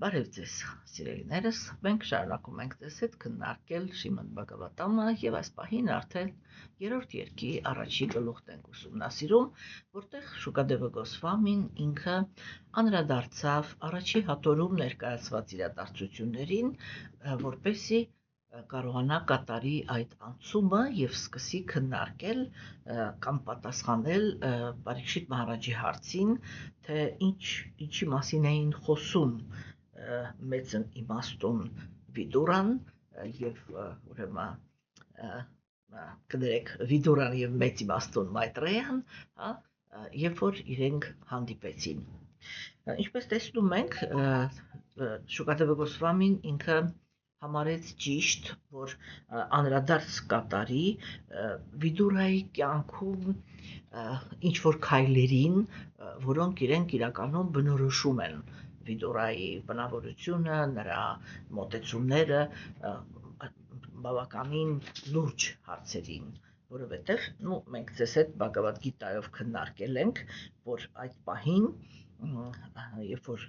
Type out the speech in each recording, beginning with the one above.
Բարև ձեզ, սիրելիներս, մենք շարունակում ենք ձեզ հետ քննարկել Շրիմադ Բհագավատամը եւ այս պահին արդեն երրորդ երկի առաջի գլուխն ենք ուսումնասիրում, որտեղ Շուկադևը Գոսվամին ինքը անդրադարձավ առաջի հատորում ներկայացված իրադարձություններին, որպեսզի կարողանա կատարի այդ անցումը եւ սկսի քննարկել կամ պատասխանել Պարիկշիտ Մահարաջի հարցին, թե ինչի մասին էին խոսում մեծ իմաստուն Վիդուրան եւ ուրեմն կներեք Վիդուրան եւ մեծ իմաստուն Մայտրեյան, հա, երբ որ իրենք հանդիպեցին։ Ինչպես տեսնում ենք, Շուկադևը Գոսվամին ինքը համարեց ճիշտ, որ անդրադարձ կատարի Վիդուրայի կյանքում ինչ-որ քայլերին, որոնք իրենք իրականում բնորոշում են Վիդուրայի բնավորությունը, նրա մոտեցումները բավականին լուրջ հարցերին, որովհետև մենք ձեզ հետ Բհագավադ Գիտայով քննարկել ենք, որ այդ պահին երբ որ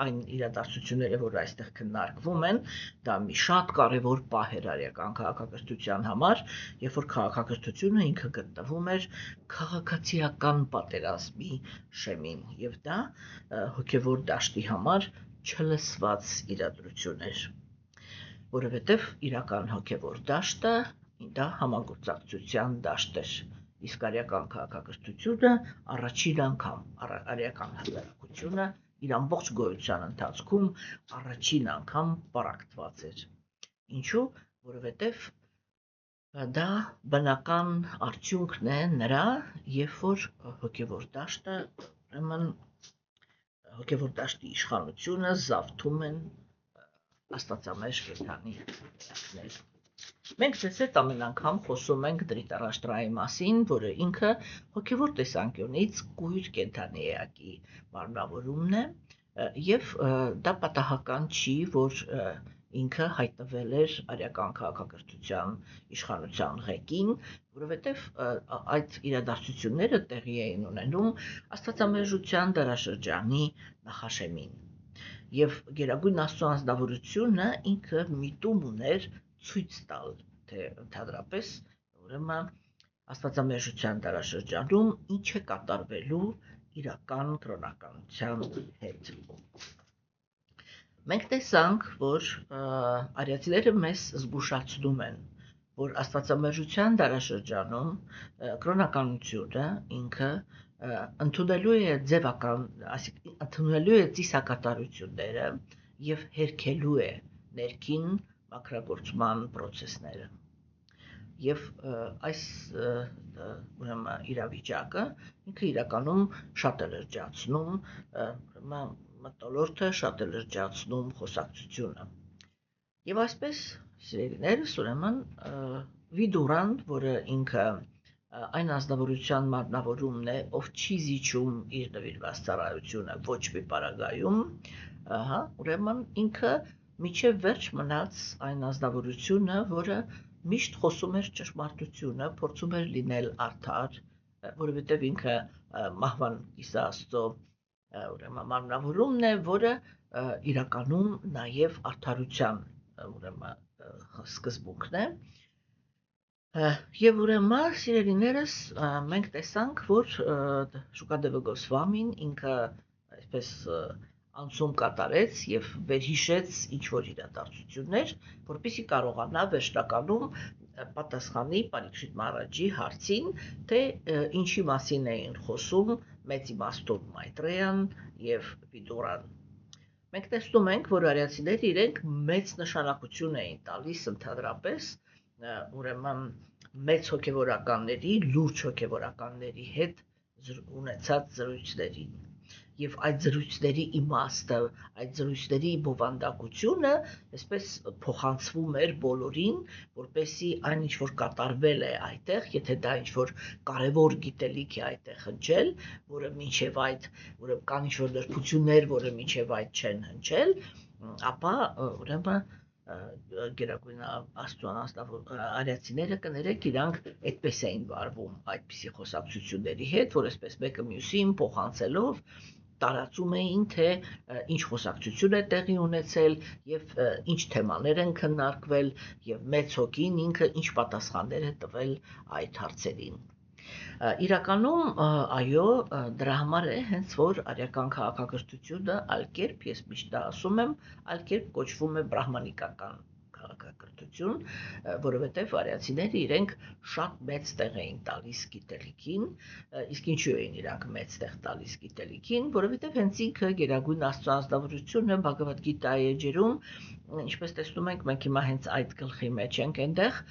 այն իրադարձությունները, որ այստեղ քննարկվում են, դա մի շատ կարևոր պահ էր արիական քաղաքակրթության համար, երբ որ քաղաքակրթությունը ինքը գտնվում էր քաղաքացիական պատերազմի շեմին, եւ դա հոգեվոր դաշտի համար չլսված իրադրություն էր, որովհետև իրական հոգեվոր դաշտը դա համագործակցության դաշտ էր, իսկ արիական քաղաքակրթությունը առաջին անգամ արիական հասարակությունը իր ամբողջ գոյության ընթացքում առաջին անգամ պառակտված էր։ Ինչու՞, որովհետև դա բնական արդյունքն է նրա, երբ որ հոգեվոր դաշտը, ուրեմն հոգեվոր դաշտի իշխանությունը զավթում են աստվածամերժ կենդանի էակներ։ Մենք ձեզ հետ ամեն անգամ խոսում ենք Դրիտարաշտրայի մասին, որը ինքը հոգեվոր տեսանկյունից կույր կենդանի էակի մարմնավորումն է, եւ դա պատահական չի, որ ինքը հայտնվել էր արիական քաղաքակրթության իշխանության ղեկին, որովհետև այդ իրադարձությունները տեղի էին ունենում աստվածամերժության դարաշրջանի նախաշեմին։ Եվ Գերագույն Աստծո անձնավորությունը ինքը միտում ուներ ցույց տալ, թե ընդհանրապես ուրեմն աստվածամերժության դարաշրջանում ինչ է կատարվելու իրական կրոնականության հետ։ Մենք տեսանք, որ արիացիները մեզ զգուշացնում են, որ աստվածամերժության դարաշրջանում կրոնականությունը ինքը ընդունելու է ձևական, այսինքն ընդունելու է ծիսակատարությունները եւ հերքելու է ներքին մաքրագործման process-ները։ Եվ այս ուրեմն իրավիճակը ինքը իրականում շատ է լրջացնում մթնոլորտը, շատ է լրջացնում խոսակցությունը։ Եվ այսպես, սիրելիներս, ուրեմն Վիդուրան, որը ինքը այն ազնվորության մարմնավորումն է, ով չի զիջում իր նվիրված ծառայությունը ոչ մի պարագայում, հա, ուրեմն ինքը միջև վերջ մնաց այն ազնվորությունը, որը միշտ խոսում էր ճշմարտությունը, փորձում էր լինել արդար, որովհետև ինքը մահվան կիսա Աստծո ուրեմն մարմնավորումն է, որը իրականում նաև արդարության ուրեմն սկզբունքն է։ Եվ ուրեմն սիրելիներս, մենք տեսանք, որ Շուկադևը Գոսվամին ինքը այսպես անցում կատարեց եւ վերհիշեց ինչ-որ իրադարձություններ, որպեսզի կարողանա վերջնականում պատասխանի Պարիկշիտ Մահարաջի հարցին, թե ինչի մասին էին խոսում մեծ իմաստուն Մայտրեյան եւ Վիդուրան։ Մենք տեսնում ենք, որ արիացիները իրենք մեծ նշանակություն էին տալիս ընդհանրապես ուրեմն մեծ հոգևորականների, լուրջ հոգևորականների հետ ունեցած զրույցներին։ Եվ այդ զրույցների իմաստը, այդ զրույցների բովանդակությունը այսպես փոխանցվում էր բոլորին, որպեսզի այն ինչ որ կատարվել է այդտեղ, եթե դա ինչ որ կարևոր գիտելիք է այդտեղ հնչել, որը մինչև այդ, ուրեմն կան ինչ որ նրբություններ, որը մինչև այդ չեն հնչել, ապա ուրեմն Գերագույն Աստծո արիացիները կներեք, իրանք այդպես էին վարվում այդպիսի խոսակցությունների հետ, որ այսպես մեկը մյուսին փոխանցելով տարածում էին, թե ինչ խոսակցություն է տեղի ունեցել եւ ինչ թեմաներ են քննարկվել եւ մեծ հոգին ինքը ինչ պատասխաններ է տվել այդ հարցերին։ Իրականում այո, դրա համար է հենց որ արիական քաղաքակրթությունը այլ կերպ, ես միշտ ասում եմ, այլ կերպ կոչվում է բրահմանիկական քաղաքակրթություն, որովհետև արիացիները իրենք շատ մեծ տեղ էին տալիս գիտելիքին, իսկ ինչու էին իրանք մեծ տեղ տալիս գիտելիքին, որովհետև հենց ինքը գերագույն Աստծո ազնվորությունը Բhagavad Gita-ի էջերում, ինչպես տեսնում ենք, մենք հիմա հենց այդ գլխի մեջ ենք այնտեղ,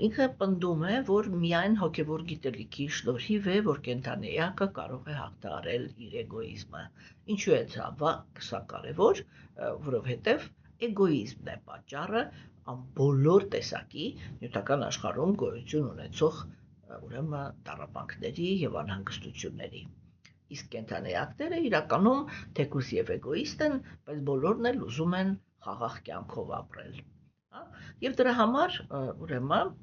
ինքը պնդում է, որ միայն հոգևոր գիտելիքի շնորհիվ է, որ կենդանի էակը կարող է հաղթահարել իր էգոիզմը։ Ինչու է սա կարևոր, որովհետև էգոիզմն է պատճառը բոլոր տեսակի նյութական աշխարհում գոյություն ունեցող ուրեմն տառապանքների եւ անհանգստությունների։ Իսկ կենդանի էակները իրականում թեկուզ եւ էգոիստ են, բայց բոլորն էլ ուզում են խաղաղ կյանքով ապրել։ Եվ դրա համար ուրեմն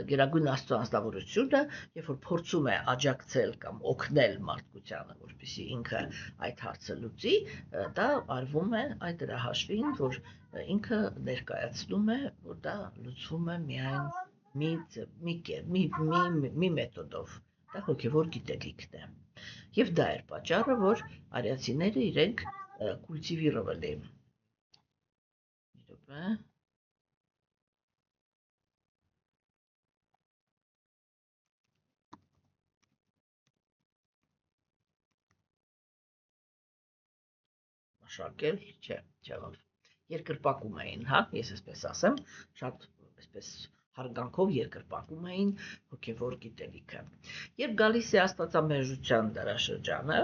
գերագույն Աստծո ազնվորությունը, երբ որ փորձում է աջակցել կամ օգնել մարդկությանը, որպեսզի ինքը այդ հարցը լուծի, դա արվում է այդ դրա հաշվին, որ ինքը ներկայացնում է, որ դա լուծվում է միայն մի մեթոդով, դա հոգևոր գիտելիքն է։ Եվ դա էր պատճառը, որ արիացիները իրենք կուլտիվիրովել էին։ Մշակել, չէ, երկրպագում էին, հա, ես այսպես ասեմ, շատ այսպես հարգանքով երկրպագում էին հոգևոր գիտելիքը։ Երբ գալիս է աստվածամերժության դարաշրջանը,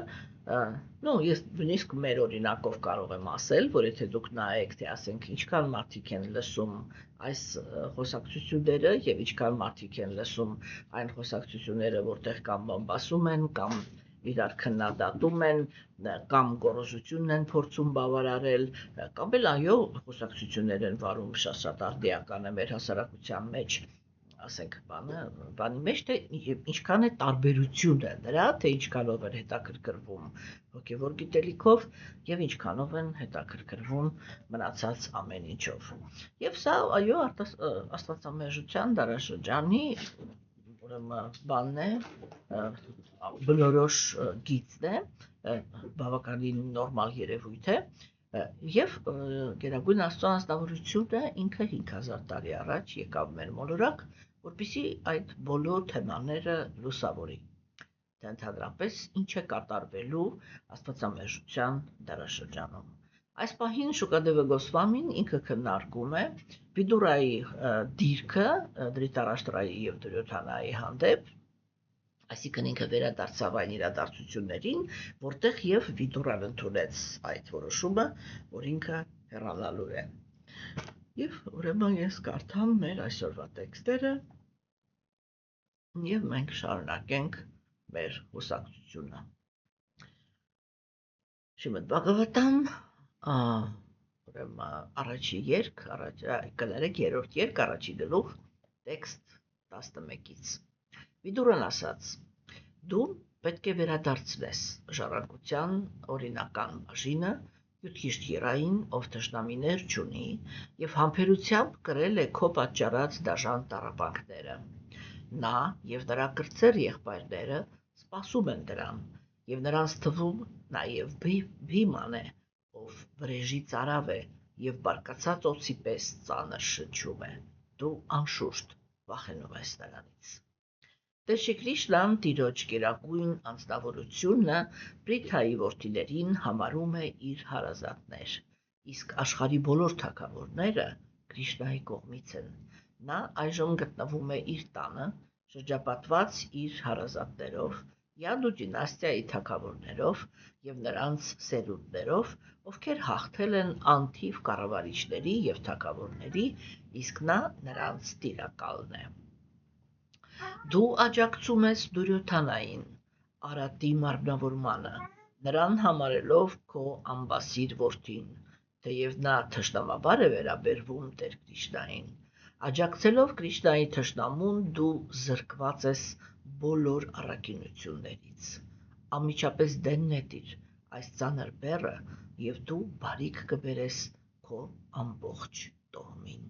ես նույնիսկ մեր օրինակով կարող եմ ասել, որ եթե դուք նայեք, թե ասենք ինչքան մարդիկ են լսում այս խոսակցությունները եւ ինչքան մարդիկ են լսում այն խոսակցությունները, որտեղ կամ բամբասում են, կամ իրար քննադատում են, կամ գոռոզությունն են փորձում բավարարել, կամ էլ այո, խոսակցություններ են վարում շատ արդիական է մեր հասարակության մեջ, ասենք բանի մեջ, թե ինչքան է տարբերությունը դրա, թե ինչքանով են հետաքրքրվում հոգևոր գիտելիքով եւ ինչքանով են հետաքրքրվում մնացած ամեն ինչով։ Եվ սա այո, աստվածամերժության դարաշրջանի բանն է, բնորոշ գիծն է, բավականին նորմալ երևույթ է, եւ գերագույն Աստծո ազնվորությունը ինքը 5000 տարի առաջ եկավ մեր մոլորակ, որպեսզի այդ բոլոր թեմաները լուսավորի, թե ընդհանրապես ինչ է կատարվելու աստվածամերժության դարաշրջանում։ Այս պահին Շուկադևը Գոսվամին ինքը քննարկում է Վիդուրայի դիրքը Դրիտարաշտրայի եւ Դուրյոդհանայի հանդեպ, այսինքն ինքը վերադարձավ այն իրադարձություններին, որտեղ եւ Վիդուրան ընդունեց այդ որոշումը, որ ինքը հեռանալու է։ Եվ ուրեմն ես կարդամ մեր այսօրվա տեքստերը եւ մենք շարունակենք մեր խոսակցությունը։ Շիմեդ Բhagavatam առաջի երկ, կներեք երրորդ երկ, առաջի գլուխ, տեքստ 11-ից։ Վիդուրան ասաց. դու պետք է վերադարձնես ժառանգության օրինական բաժինը յուտքիշտիրային, ով թշնամիներ չունի եւ համբերությամբ կրել է քո պատճառած դաժան տառապանքները։ Նա եւ նրա կրտսեր եղբայրները սպասում են դրան եւ նրանց թվում նաեւ Բիման է, ով վրեժի ծարավ է եւ բարկացած օձի պես ծանր շնչում է, դու անշուշտ վախենում ես նրանից։ Տեր Շրի Կրիշնան տիրոջ գերագույն անձնավորությունը Պրիթայի որդիներին համարում է իր հարազատներ, իսկ աշխարհի բոլոր թագավորները Կրիշնայի կողմից են։ Նա այժմ գտնվում է իր տանը, շրջապատված իր հարազատներով, Յադու դինաստիայի թագավորներով եւ նրանց սերունդներով, ովքեր հաղթել են անթիվ կառավարիչների եւ թագավորների, իսկ նա նրանց տիրակալն է։ Դու աջակցում ես Դուրյոդհանային, Արատի մարմնավորմանը, նրան համարելով քո ամբասիր որդին, թեև նա թշնամաբար է վերաբերվում Տեր Կրիշնային։ Աջակցելով Կրիշնայի թշնամուն դու զրկված ես բոլոր առաքինություններից։ անմիջապես դեն նետիր այս ծանր բեռը եւ դու բարիք կբերես քո ամբողջ տոհմին։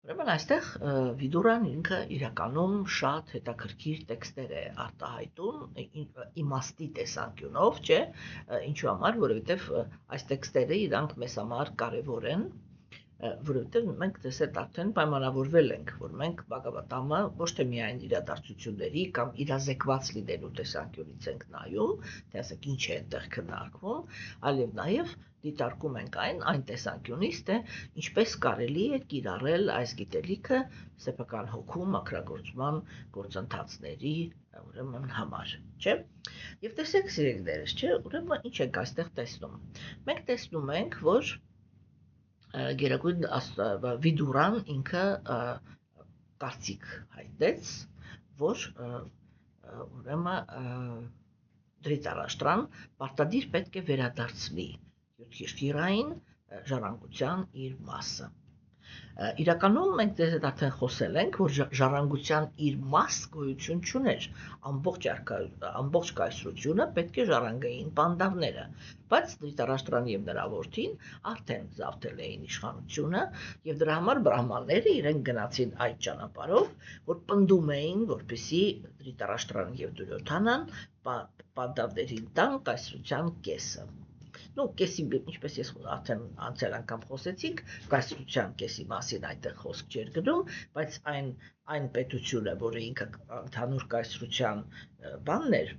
Ուրեմն այստեղ Վիդուրան ինքը իրականում շատ հետաքրքիր տեքստեր է արտահայտում իմաստի տեսանկյունով, չէ, ինչու համար, որովհետև այս տեքստերը իրանք մեզ համար կարևոր են, որովհետև մենք տեսეთ արդեն պայմանավորվել ենք, որ մենք Բhagavatam-ը ոչ թե միայն իրադարձությունների կամ իրազեկված լինելու տեսանկյունից ենք նայում, թե ասենք ինչ է այնտեղ քննարկվում, այլև նաև դիտարկում ենք այն տեսանկյունից, թե ինչպես կարելի է կիրառել այս գիտելիքը սեփական հոգու մաքրագործման գործընթացների ուրեմն համար, չէ՞։ Եվ տեսեք սիրելիներս, չէ՞, ուրեմն ինչ ենք այստեղ տեսնում։ Մենք տեսնում ենք, որ Գերագույն Վիդուրան ինքը կարծիք հայտնեց, որ ուրեմն Դրիտարաշտրան պարտադիր պետք է վերադարձնի յոթքիշտիրային ժառանգության իր մասը։ Իրականում մենք դες հետ արդեն խոսել ենք, որ ժառանգության իր մաս գոյություն չուներ, ամբողջ կայսրությունը պետք է ժառանգեին պանդավները, բայց Դրիտարաշտրան եւ նրա որդին արդեն զավթել էին իշխանությունը եւ դրա համար բրահմանները իրենք գնացին այդ ճանապարհով, որ պնդում էին, որպեսզի Դրիտարաշտրան եւ Դուրյոդանան պանդավներին տան կայսրության կեսը։ Ну, կեսի, ինչպես ես արդեն անցյալ անգամ խոսեցինք, կայսրության կեսի մասին այդտեղ խոսք չէր գնում, բայց այն պետությունը, որը ինքը ընդհանուր կայսրության բանն էր,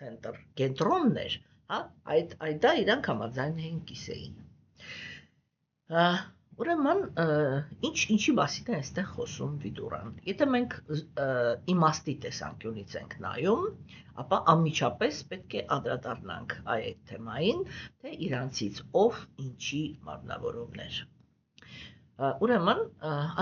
ցենտր, կենտրոնն էր, հա, դա իրանք համաձայն էին կիսեին։ Ուրեմն ինչի մասին է այստեղ խոսում Վիդուրան։ Եթե մենք իմաստի տեսանկյունից ենք նայում, ապա անմիջապես պետք է անդրադառնանք այդ թեմային, թե իրանցից ով ինչի մարմնավորումներ։ Ուրեմն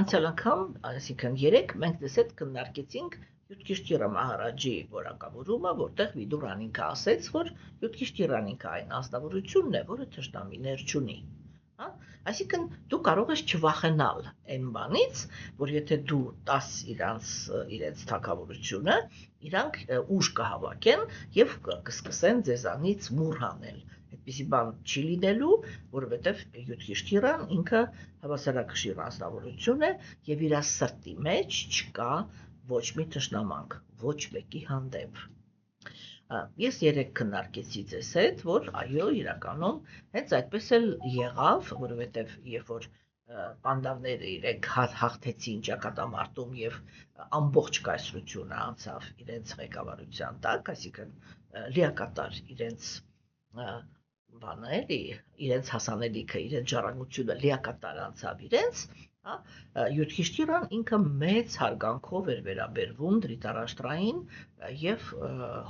անցյալ անգամ, այսինքն 3 մենք դες քննարկեցինք Յոթքիշտիրա Մահարաջի որակավորումը, որտեղ Վիդուրան ինքը ասեց, որ Յոթքիշտիրան ինքը այն ազնվորությունն է, որը թշնամիներ չունի։ Այսինքն դու կարող ես չվախենալ այն բանից, որ եթե դու տաս իրենց թագավորությունը, իրանք ուժ կհավաքեն եւ կսկսեն ձեզանից մուր հանել։ Այդպիսի բան չի լինելու, որովհետեւ Յոթքիշտիրան ինքը հավասարակշիռ ազնվորություն է եւ իր սրտի մեջ չկա ոչ մի թշնամանք, ոչ մեկի հանդեպ։ Ես 3 քննարկեցի ձեզ հետ, որ այո, իրականում հենց այդպես էլ եղավ, որովհետև երբ որ պանդավները իրենք հաղթեցին ճակատամարտում եւ ամբողջ կայսրությունը անցավ իրենց ղեկավարության տակ, այսինքն լիակատար իրենց բաների, իրենց հասանելիքը, իրենց ժառանգությունը լիակատար անցավ իրենց, Յոթքիշտիրան ինքը մեծ հարգանքով էր վերաբերվում Դրիտարաշտրային եւ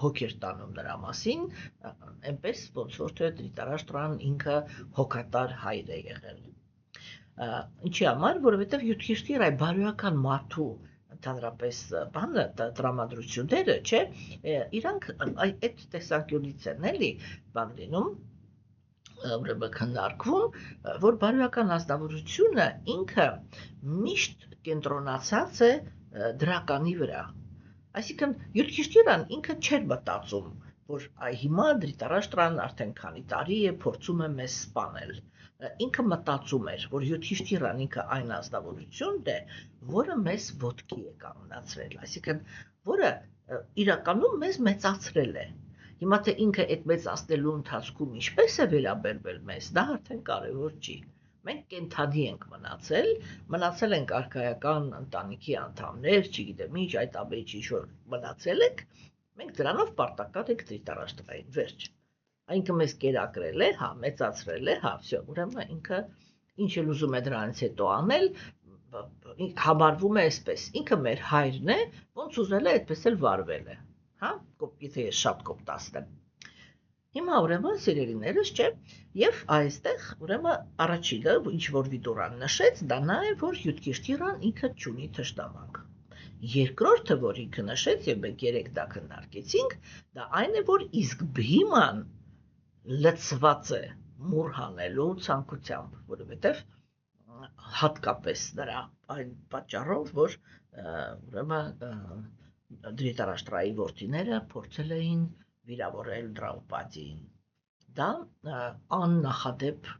հոգ էր տանում նրա մասին, այնպես ոնց որ թե Դրիտարաշտրան ինքը հոգատար հայր է եղել։ Ինչի համար, որովհետեւ Յոթքիշտիրայ բարոյական մարդու ընդհանրապես բանը տրամադրությունները, չէ, իրանք այդ տեսանկյունից են էլի բան լինում, ուրեմն քննարկվում, որ բարոյական ազնվորությունը ինքը միշտ կենտրոնացած է դրականի վրա։ Այսինքն Յոթքիշտիրան ինքը չէր մտածում, որ հիմա Դրիտարաշտրան արդեն քանի տարի է փորձում է մեզ սպանել։ Ինքը մտածում էր, որ Յոթքիշտիրան ինքը այն ազնվորությունն է, որը մեզ ոտքի է կանգնացրել, այսինքն որը իրականում մեզ մեծացրել է։ Հիմա թե ինքը այդ մեծացնելու ընթացքում ինչպես է վերաբերվել մեզ, դա արդեն կարևոր չի։ Մենք կենթանի ենք մնացել ենք արքայական ընտանիքի անդամներ, չգիտեմ ինչ, այդ ամենի ինչ որ մնացել ենք, մենք դրանով պարտական ենք Դրիտարաշտրային, վերջ։ Այնքը մեզ կերակրել է, հա, մեծացրել է, հա, всё, ուրեմն ինքը ինչ էլ ուզում է դրանից հետո անել, համարվում է այսպես, ինքը մեր հայրն է, ոնց ուզել է, այդպես էլ վարվել է, հա, եթե ես շատ կոպտացնեմ։ Հիմա ուրեմն սիրելիներս, չէ, եւ այստեղ ուրեմն առաջինը, ինչ որ Վիդուրան նշեց, դա նա է, որ Յոթքիշտիրան ինքը չունի թշնամանք։ Երկրորդը, որ ինքը նշեց, եւ մենք 3 դա քննարկեցինք, դա այն է, որ իսկ Բհիման լցված է մուր հանելու ցանկությամբ, որովհետեւ հատկապես նրա այն պատճառով, որ ուրեմն Դրիտարաշտրայի որդիները փորձել էին վիրավորել Դրաուպադիին։ Դա աննախադեպ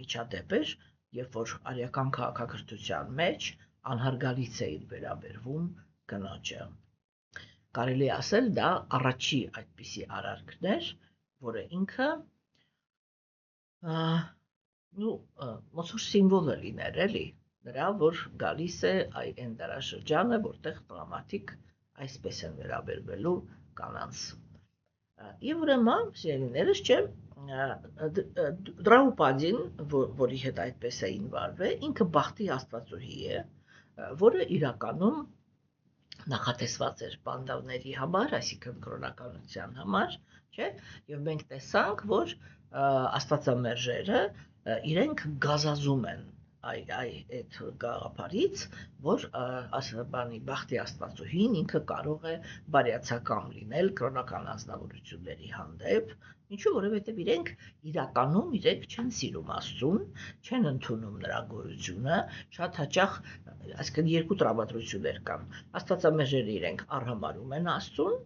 միջադեպ էր, երբ որ արիական քաղաքակրթության մեջ անհարգալից էին վերաբերվում կնոջը։ Կարելի ասել դա առաջի այդպիսի արարքն էր, որը ինքը ոնց որ սիմվոլ է լիներ, էլի, նրա, որ գալիս է այն դարաշրջանը, որտեղ տղամարդիկ այսպես են վերաբերվելու կանանց։ Եվ ուրեմն, սիրելիներս, չէ, Դրաուպադին, որի հետ այդպես էին վարվել, ինքը բախտի աստվածուհի է, որը իրականում նախատեսված էր պանդավների համար, այսինքն կրոնականության համար, չէ, եւ մենք տեսանք, որ աստվածամերժերը իրենք գազազում են այդ գաղափարից, որ բախտի աստվածուհին ինքը կարող է բարյացակամ լինել կրոնական անձնավորությունների հանդեպ, ինչու, որովհետև իրենք իրականում չեն սիրում Աստծուն, չեն ընդունում նրա գոյությունը, շատ հաճախ, այսինքն երկու տրամադրություններ կան, աստվածամերժերը իրենք արհամարհում են Աստծուն,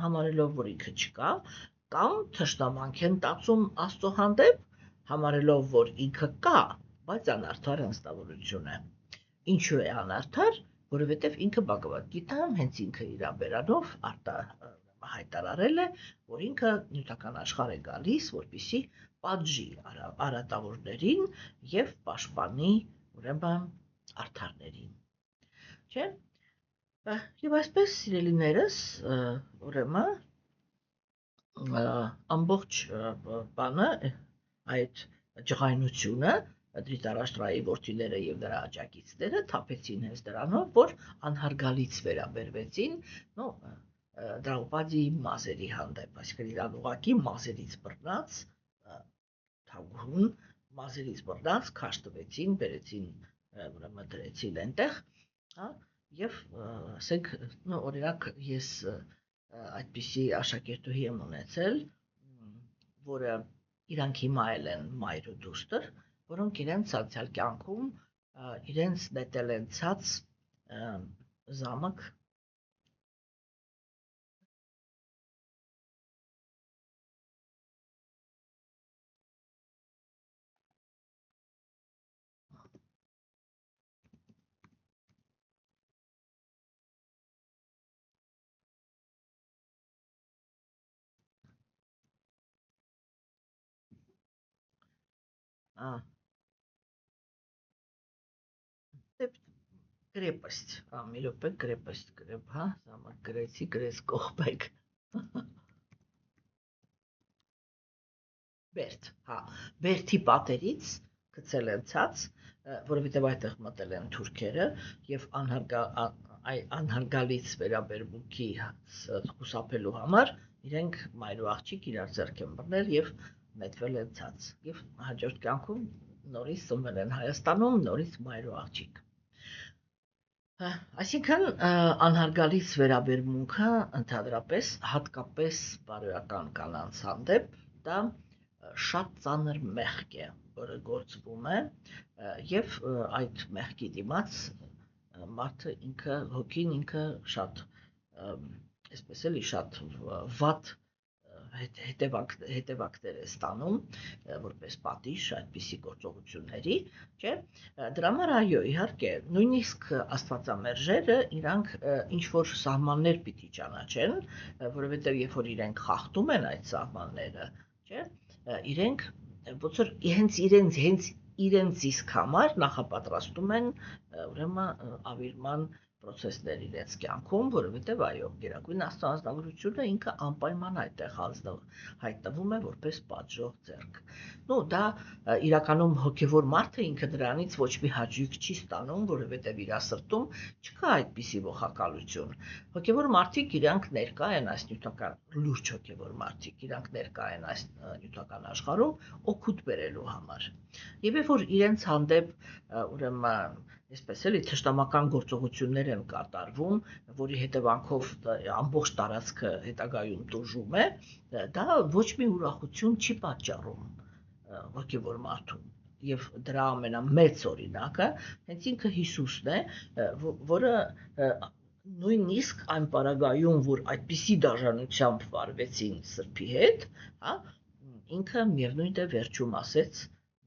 համարելով, որ ինքը չկա, կամ թշնամանք են տածում Աստծո հանդեպ, համարելով, որ ինքը կա, բայց անարդար անձնավորություն է։ Ինչու է անարդար, որովհետև ինքը Բhagavad Gita-ում հենց ինքը իր բերանով հայտարարել է, որ ինքը նյութական աշխարհ է գալիս, որպեսզի պատժի արատավորներին եւ պաշտպանի ուրեմն արդարներին։ Չէ՞։ Եվ այսպես, սիրելիներս, ուրեմն ամբողջ բանը այդ ջղայնությունը Դրիտարաշտրայի որդիները եւ նրա աջակիցները թափեցին հենց դրանով, որ անհարգալից վերաբերվեցին, Դրաուպադիի մազերի հանդեպ, այսինքն իրան ուղղակի մազերից բռնած, թագուհուն մազերից բռնած քաշ տվեցին, բերեցին, ուրեմն դրեցին այնտեղ, հա, եւ ասենք, օրինակ ես այդպիսի աշակերտուհի եմ ունեցել, որը իրանք հիմա էլ են մայր ու դուստր, որոնք իրենց անցյալ կյանքում իրենց նետել են ցած զամակ Крепость, մի րոպե, крепость գրեմ, հա, զամակ գրեցի, գրեց Կողբեկ։ Բերդ, հա, Բերդի պատերից գցել են ցած, որովհետև այդտեղ մտել են թուրքերը եւ անհարգալից վերաբերմունքի խուսափելու համար իրենք մայր ու աղջիկ իրար ձեռք են բռնել եւ նետվել են ցած եւ հաջորդ կյանքում նորից ծնվել են Հայաստանում, նորից մայր ու աղջիկ։ Այսինքն անհարգալից վերաբերմունքը ընդհանրապես հատկապես բարոյական կանանց հանդեպ դա շատ ծանր մեղք է, որը գործվում է եւ այդ մեղքի դիմաց մարդը ինքը հոգին ինքը շատ այսպես էլի շատ վատ հետևանքներ է ստանում որպես պատիժ այդպիսի գործողությունների, չէ՞։ Դրա համար այո, իհարկե, նույնիսկ աստվածամերժերը իրանք ինչ որ սահմաններ պիտի ճանաչեն, որովհետև երբ որ իրենք խախտում են այդ սահմանները, չէ՞, իրենք ոնց որ հենց իրենց իսկ համար նախապատրաստում են ուրեմն ավիրման process-ներ իրենց կյանքում, որովհետև այո, գերագույն Աստծո անձնավորությունը ինքը անպայման այդտեղ հայտնվում է որպես պատժող ձեռք։ Դա իրականում հոգևոր մարդը ինքը դրանից ոչ մի հաճույք չի ստանում, որովհետև իր սրտում չկա այդպիսի ողակալություն։ Հոգևոր մարդիկ իրանք ներկա են այս նյութական լուրջ հոգևոր մարդիկ, իրանք ներկա են այս նյութական աշխարհում օգուտ բերելու համար։ Եվ երբ որ իրենց հանդեպ ուրեմն այսպես էլի թշնամական գործողություններ են կատարվում, որի հետևանքով ամբողջ տարածքը հետագայում տուժում է, դա ոչ մի ուրախություն չի պատճառում հոգևոր մարդուն։ Եվ դրա ամենամեծ օրինակը հենց ինքը Հիսուսն է, որը նույնիսկ այն պարագայում, որ այդպիսի դաժանությամբ վարվեցին Սրբի հետ, հա, ինքը միևնույն է վերջում ասեց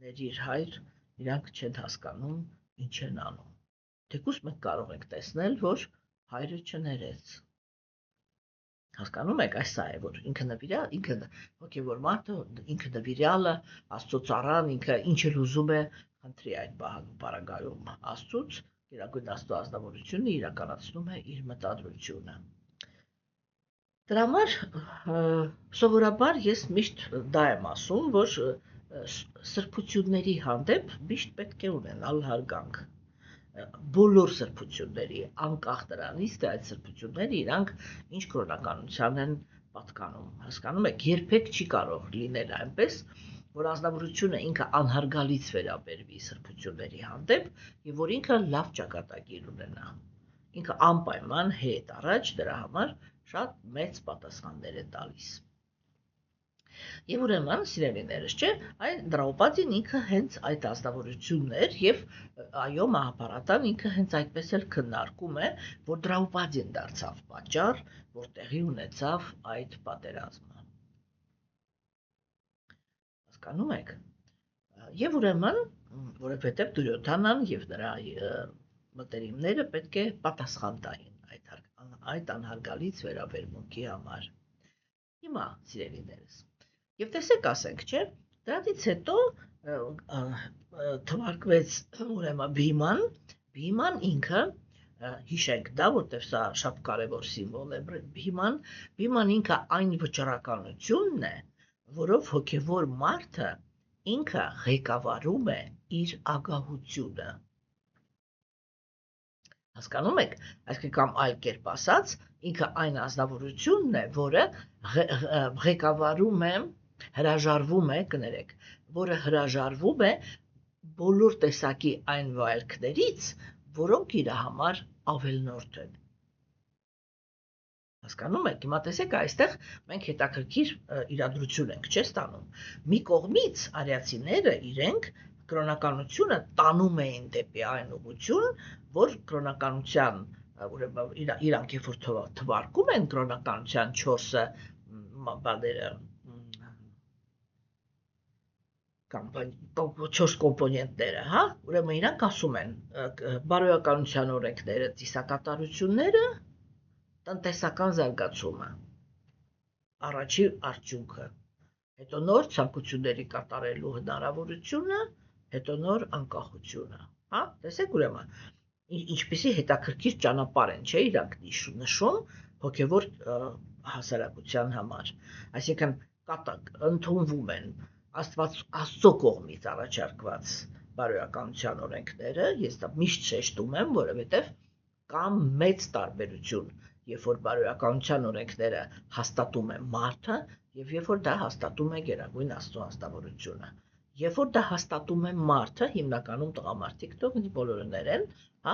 ներիր հայր, իրանք չեն հասկանում ինչ են անում։ Թեկուզ մենք կարող ենք տեսնել, որ հայրը չներեց։ Հասկանում եք, այս սա է, որ ինքը նվիրյալ, ինքը հոգևոր մարդը, ինքը նվիրյալը, Աստծո ծառան, ինքը ինչ էլ ուզում է, խնդրի այդ պարագայում Աստծուց, Գերագույն Աստծո ազնվորությունը իրականացնում է իր մտադրությունը։ Դրա համար սովորաբար ես միշտ դա եմ ասում, որ սրբությունների հանդեպ միշտ պետք է ունենալ հարգանք։ Բոլոր սրբությունների, անկախ նրանից, թե այդ սրբությունները իրանք ինչ կրոնականության են պատկանում։ Հասկանում եք, երբեք չի կարող լինել այնպես, որ ազնվորությունը ինքը անհարգալից վերաբերվի սրբությունների հանդեպ եւ որ ինքը լավ ճակատագիր ունենա։ Ինքը անպայման հետ առաջ դրա համար շատ մեծ պատասխաններ է տալիս։ Եվ ուրեմն, սիրելիներս, չէ, այն Դրաուպադին ինքը հենց այդ ազնվորությունն էր եւ այո, Մահաբարատան ինքը հենց այդպես էլ քննարկում է, որ Դրաուպադին դարձավ պատճառ, որ տեղի ունեցավ այդ պատերազմը։ Հասկանում եք։ Եվ ուրեմն, որովհետեւ Դուրյոդանան եւ նրա մտերիմները պետք է պատասխան տային այդ անհարգալից վերաբերմունքի համար։ Հիմա, սիրելիներս, եւ տեսեք ասենք, չէ, դրանից հետո թվարկվեց ուրեմն Բիման ինքը հիշենք դա, որտեղ սա շատ կարևոր սիմվոլ է, Բիման ինքը այն վճռականությունն է, որով հոգևոր մարդը ինքը ղեկավարում է իր ագահությունը։ Հասկանում եք, այսինքն կամ այլ կերպ ասած, ինքը այն ազնվորությունն է, որը ղեկավարում է, հրաժարվում է, կներեք, որը հրաժարվում է բոլոր տեսակի այն վայելքներից, որոնք իր համար ավելնորդ են։ Հասկանում եք, հիմա տեսեք, այստեղ մենք հետաքրքիր իրադրություն ենք, չէ՞ ստանում։ Մի կողմից արիացիները իրենք կրոնականությունը տանում էին դեպի այն ուղղություն, որ կրոնականության, ուրեմն իրանք երբ որ թվարկում են կրոնականության 4 բաները, 4 կոմպոնենտները, հա, ուրեմն իրանք ասում են բարոյականության օրենքները, ծիսակատարությունները, տնտեսական զարգացումը, առաջի արդյունքը, հետո նոր ցանկությունների կատարելու հնարավորությունը, հետո նոր անկախությունը, հա, տեսեք ուրեմն, ինչպիսի հետաքրքիր ճանապարհ են, չէ, իրանք նշում հոգևոր հասարակության համար, այսինքն ընդունվում են Աստծո կողմից առաջարկված բարոյականության օրենքները, ես դա միշտ շեշտում եմ, որովհետև կա մեծ տարբերություն, երբ որ բարոյականության օրենքները հաստատում է մարդը եւ երբ որ դա հաստատում է Գերագույն Աստծո ազնվորությունը։ Երբ որ դա հաստատում է մարդը, հիմնականում տղամարդիկ, թող ինձ բոլորը ներեն, հա,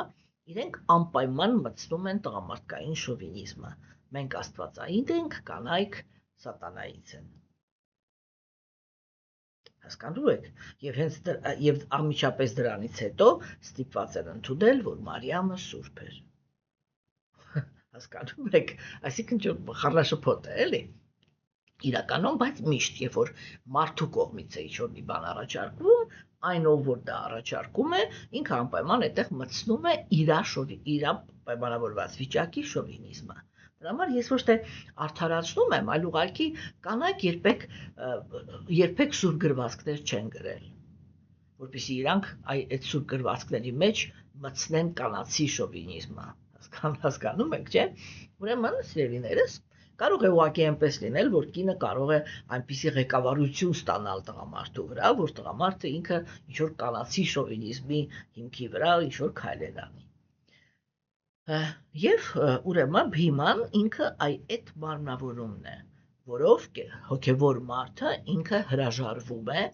իրենք անպայման մտցնում են տղամարդկային շովինիզմը։ Մենք աստվածային ենք, կանայք սատանայից են։ Հասկանում եք, եւ անմիջապես դրանից հետո ստիպված են ընդունել, որ Մարիամը սուրբ էր։ Հասկանում եք, այսինքն խառնաշփոթ է, էլի։ Իրականում, բայց միշտ, երբ որ մարդու կողմից է ինչ-որ մի բան առաջարկվում, այն ով որ դա առաջարկում է, ինքը անպայման այդտեղ մտցնում է իր պայմանավորված վիճակի շովինիզմը։ Դրա համար ես ոչ թե արդարացնում եմ, այլ ուղղակի կանայք երբեք սուրբ գրվածքներ չեն գրել, որպեսզի իրանք այդ սուրբ գրվածքների մեջ մտցնեն կանացի շովինիզմը։ Հասկանում եք, չէ՞։ Ուրեմն, սիրելիներս, կարող է ուղղակի այնպես լինել, որ կինը կարող է այնպիսի ղեկավարություն ստանալ տղամարդու վրա, որ տղամարդը ինքը ինչ-որ կանացի շովինիզմի հիմքի վրա ինչ-որ քայլեր անի։ Եվ ուրեմն Բիման ինքը այդ մարմնավորումն է, որով հոգևոր մարդը ինքը հրաժարվում է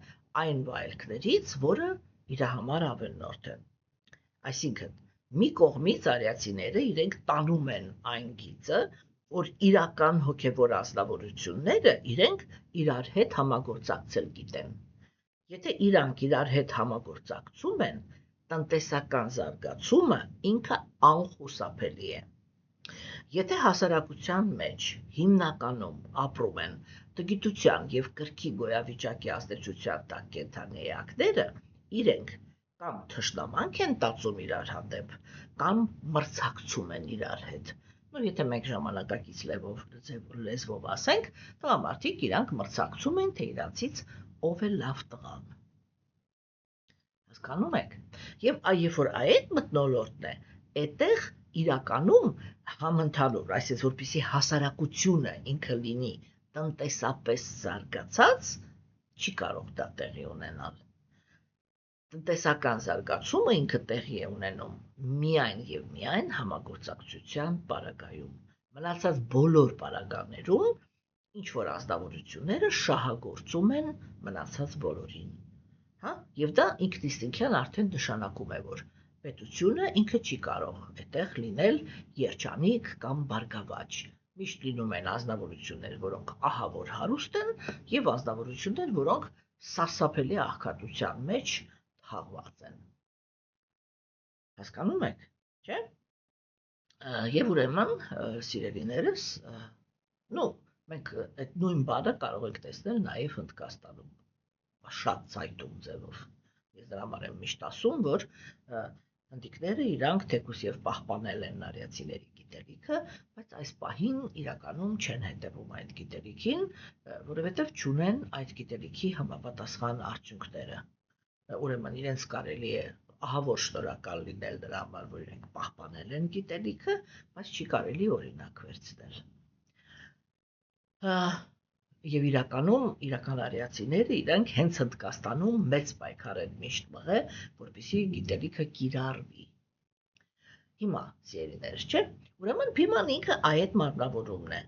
այն վայելքներից, որը իր համար ավելնորդ են։ Այսինքն, մի կողմից արիացիները իրենք տանում են այն գիծը, որ իրական հոգևոր ազնվորությունները իրենք իրար հետ համագործակցել գիտեն։ Եթե իրանք իրար հետ համագործակցում են, տնտեսական զարգացումը ինքը անխուսափելի է։ Եթե հասարակության մեջ հիմնականում ապրում են տգիտության եւ կրքի գոյավիճակի ազդեցության տակ կենդանի էակները, իրենք կամ թշնամանք են տածում իրար հանդեպ, կամ մրցակցում են իրար հետ։ Եթե մենք ժամանակակից լեզվով ասենք, տղամարդիկ իրանք մրցակցում են, թե իրանցից ով է լավ տղան։ Հասկանում եք։ Եվ երբ որ այդ մթնոլորտն է, այդտեղ իրականում համընդհանուր, այսինքն որպեսզի հասարակությունը ինքը լինի տնտեսապես զարգացած, չի կարող դա տեղի ունենալ։ Տնտեսական զարգացումը ինքը տեղի է ունենում միայն եւ միայն համագործակցության պարագայում։ Մնացած բոլոր պարագաներում ինչ որ ազնվորությունները շահագործում են մնացած բոլորին։ Հա, եւ դա ինքնիստինքյան արդեն նշանակում է, որ պետությունը ինքը չի կարող այդտեղ լինել երջանիկ կամ բարգավաճ։ Միշտ լինում են ազնվորություններ, որոնք ահավոր հարուստ են, եւ ազնվորություններ, որոնք սարսափելի աղքատության մեջ թաղված են։ Հասկանում եք, չէ՞։ Եվ ուրեմն, սիրելիներս, մենք այդ նույն բանը կարող ենք տեսնել նաեւ Հնդկաստանում, շատ ցայտուն ձևով։ Ես դրա համար եմ միշտ ասում, որ հնդիկները իրանք թեկուզ եւ պահպանել են նարյացիների գիտելիքը, բայց այս պահին իրականում չեն հետևում այդ գիտելիքին, որովհետեւ չունեն այդ գիտելիքի համապատասխան արդյունքները։ Ուրեմն իրենց կարելի է ահավոր շնորհակալ լինել դրա համար, որ իրենք պահպանել են գիտելիքը, բայց չի կարելի օրինակ վերցնել։ Եվ իրականում իրական արիացիները իրանք հենց Հնդկաստանում մեծ պայքար են միշտ մղել, որպեսզի գիտելիքը կիրառվի։ Հիմա, սիրելիներս, չէ՞, ուրեմն Բիման ինքը այդ մարմնավորումն է,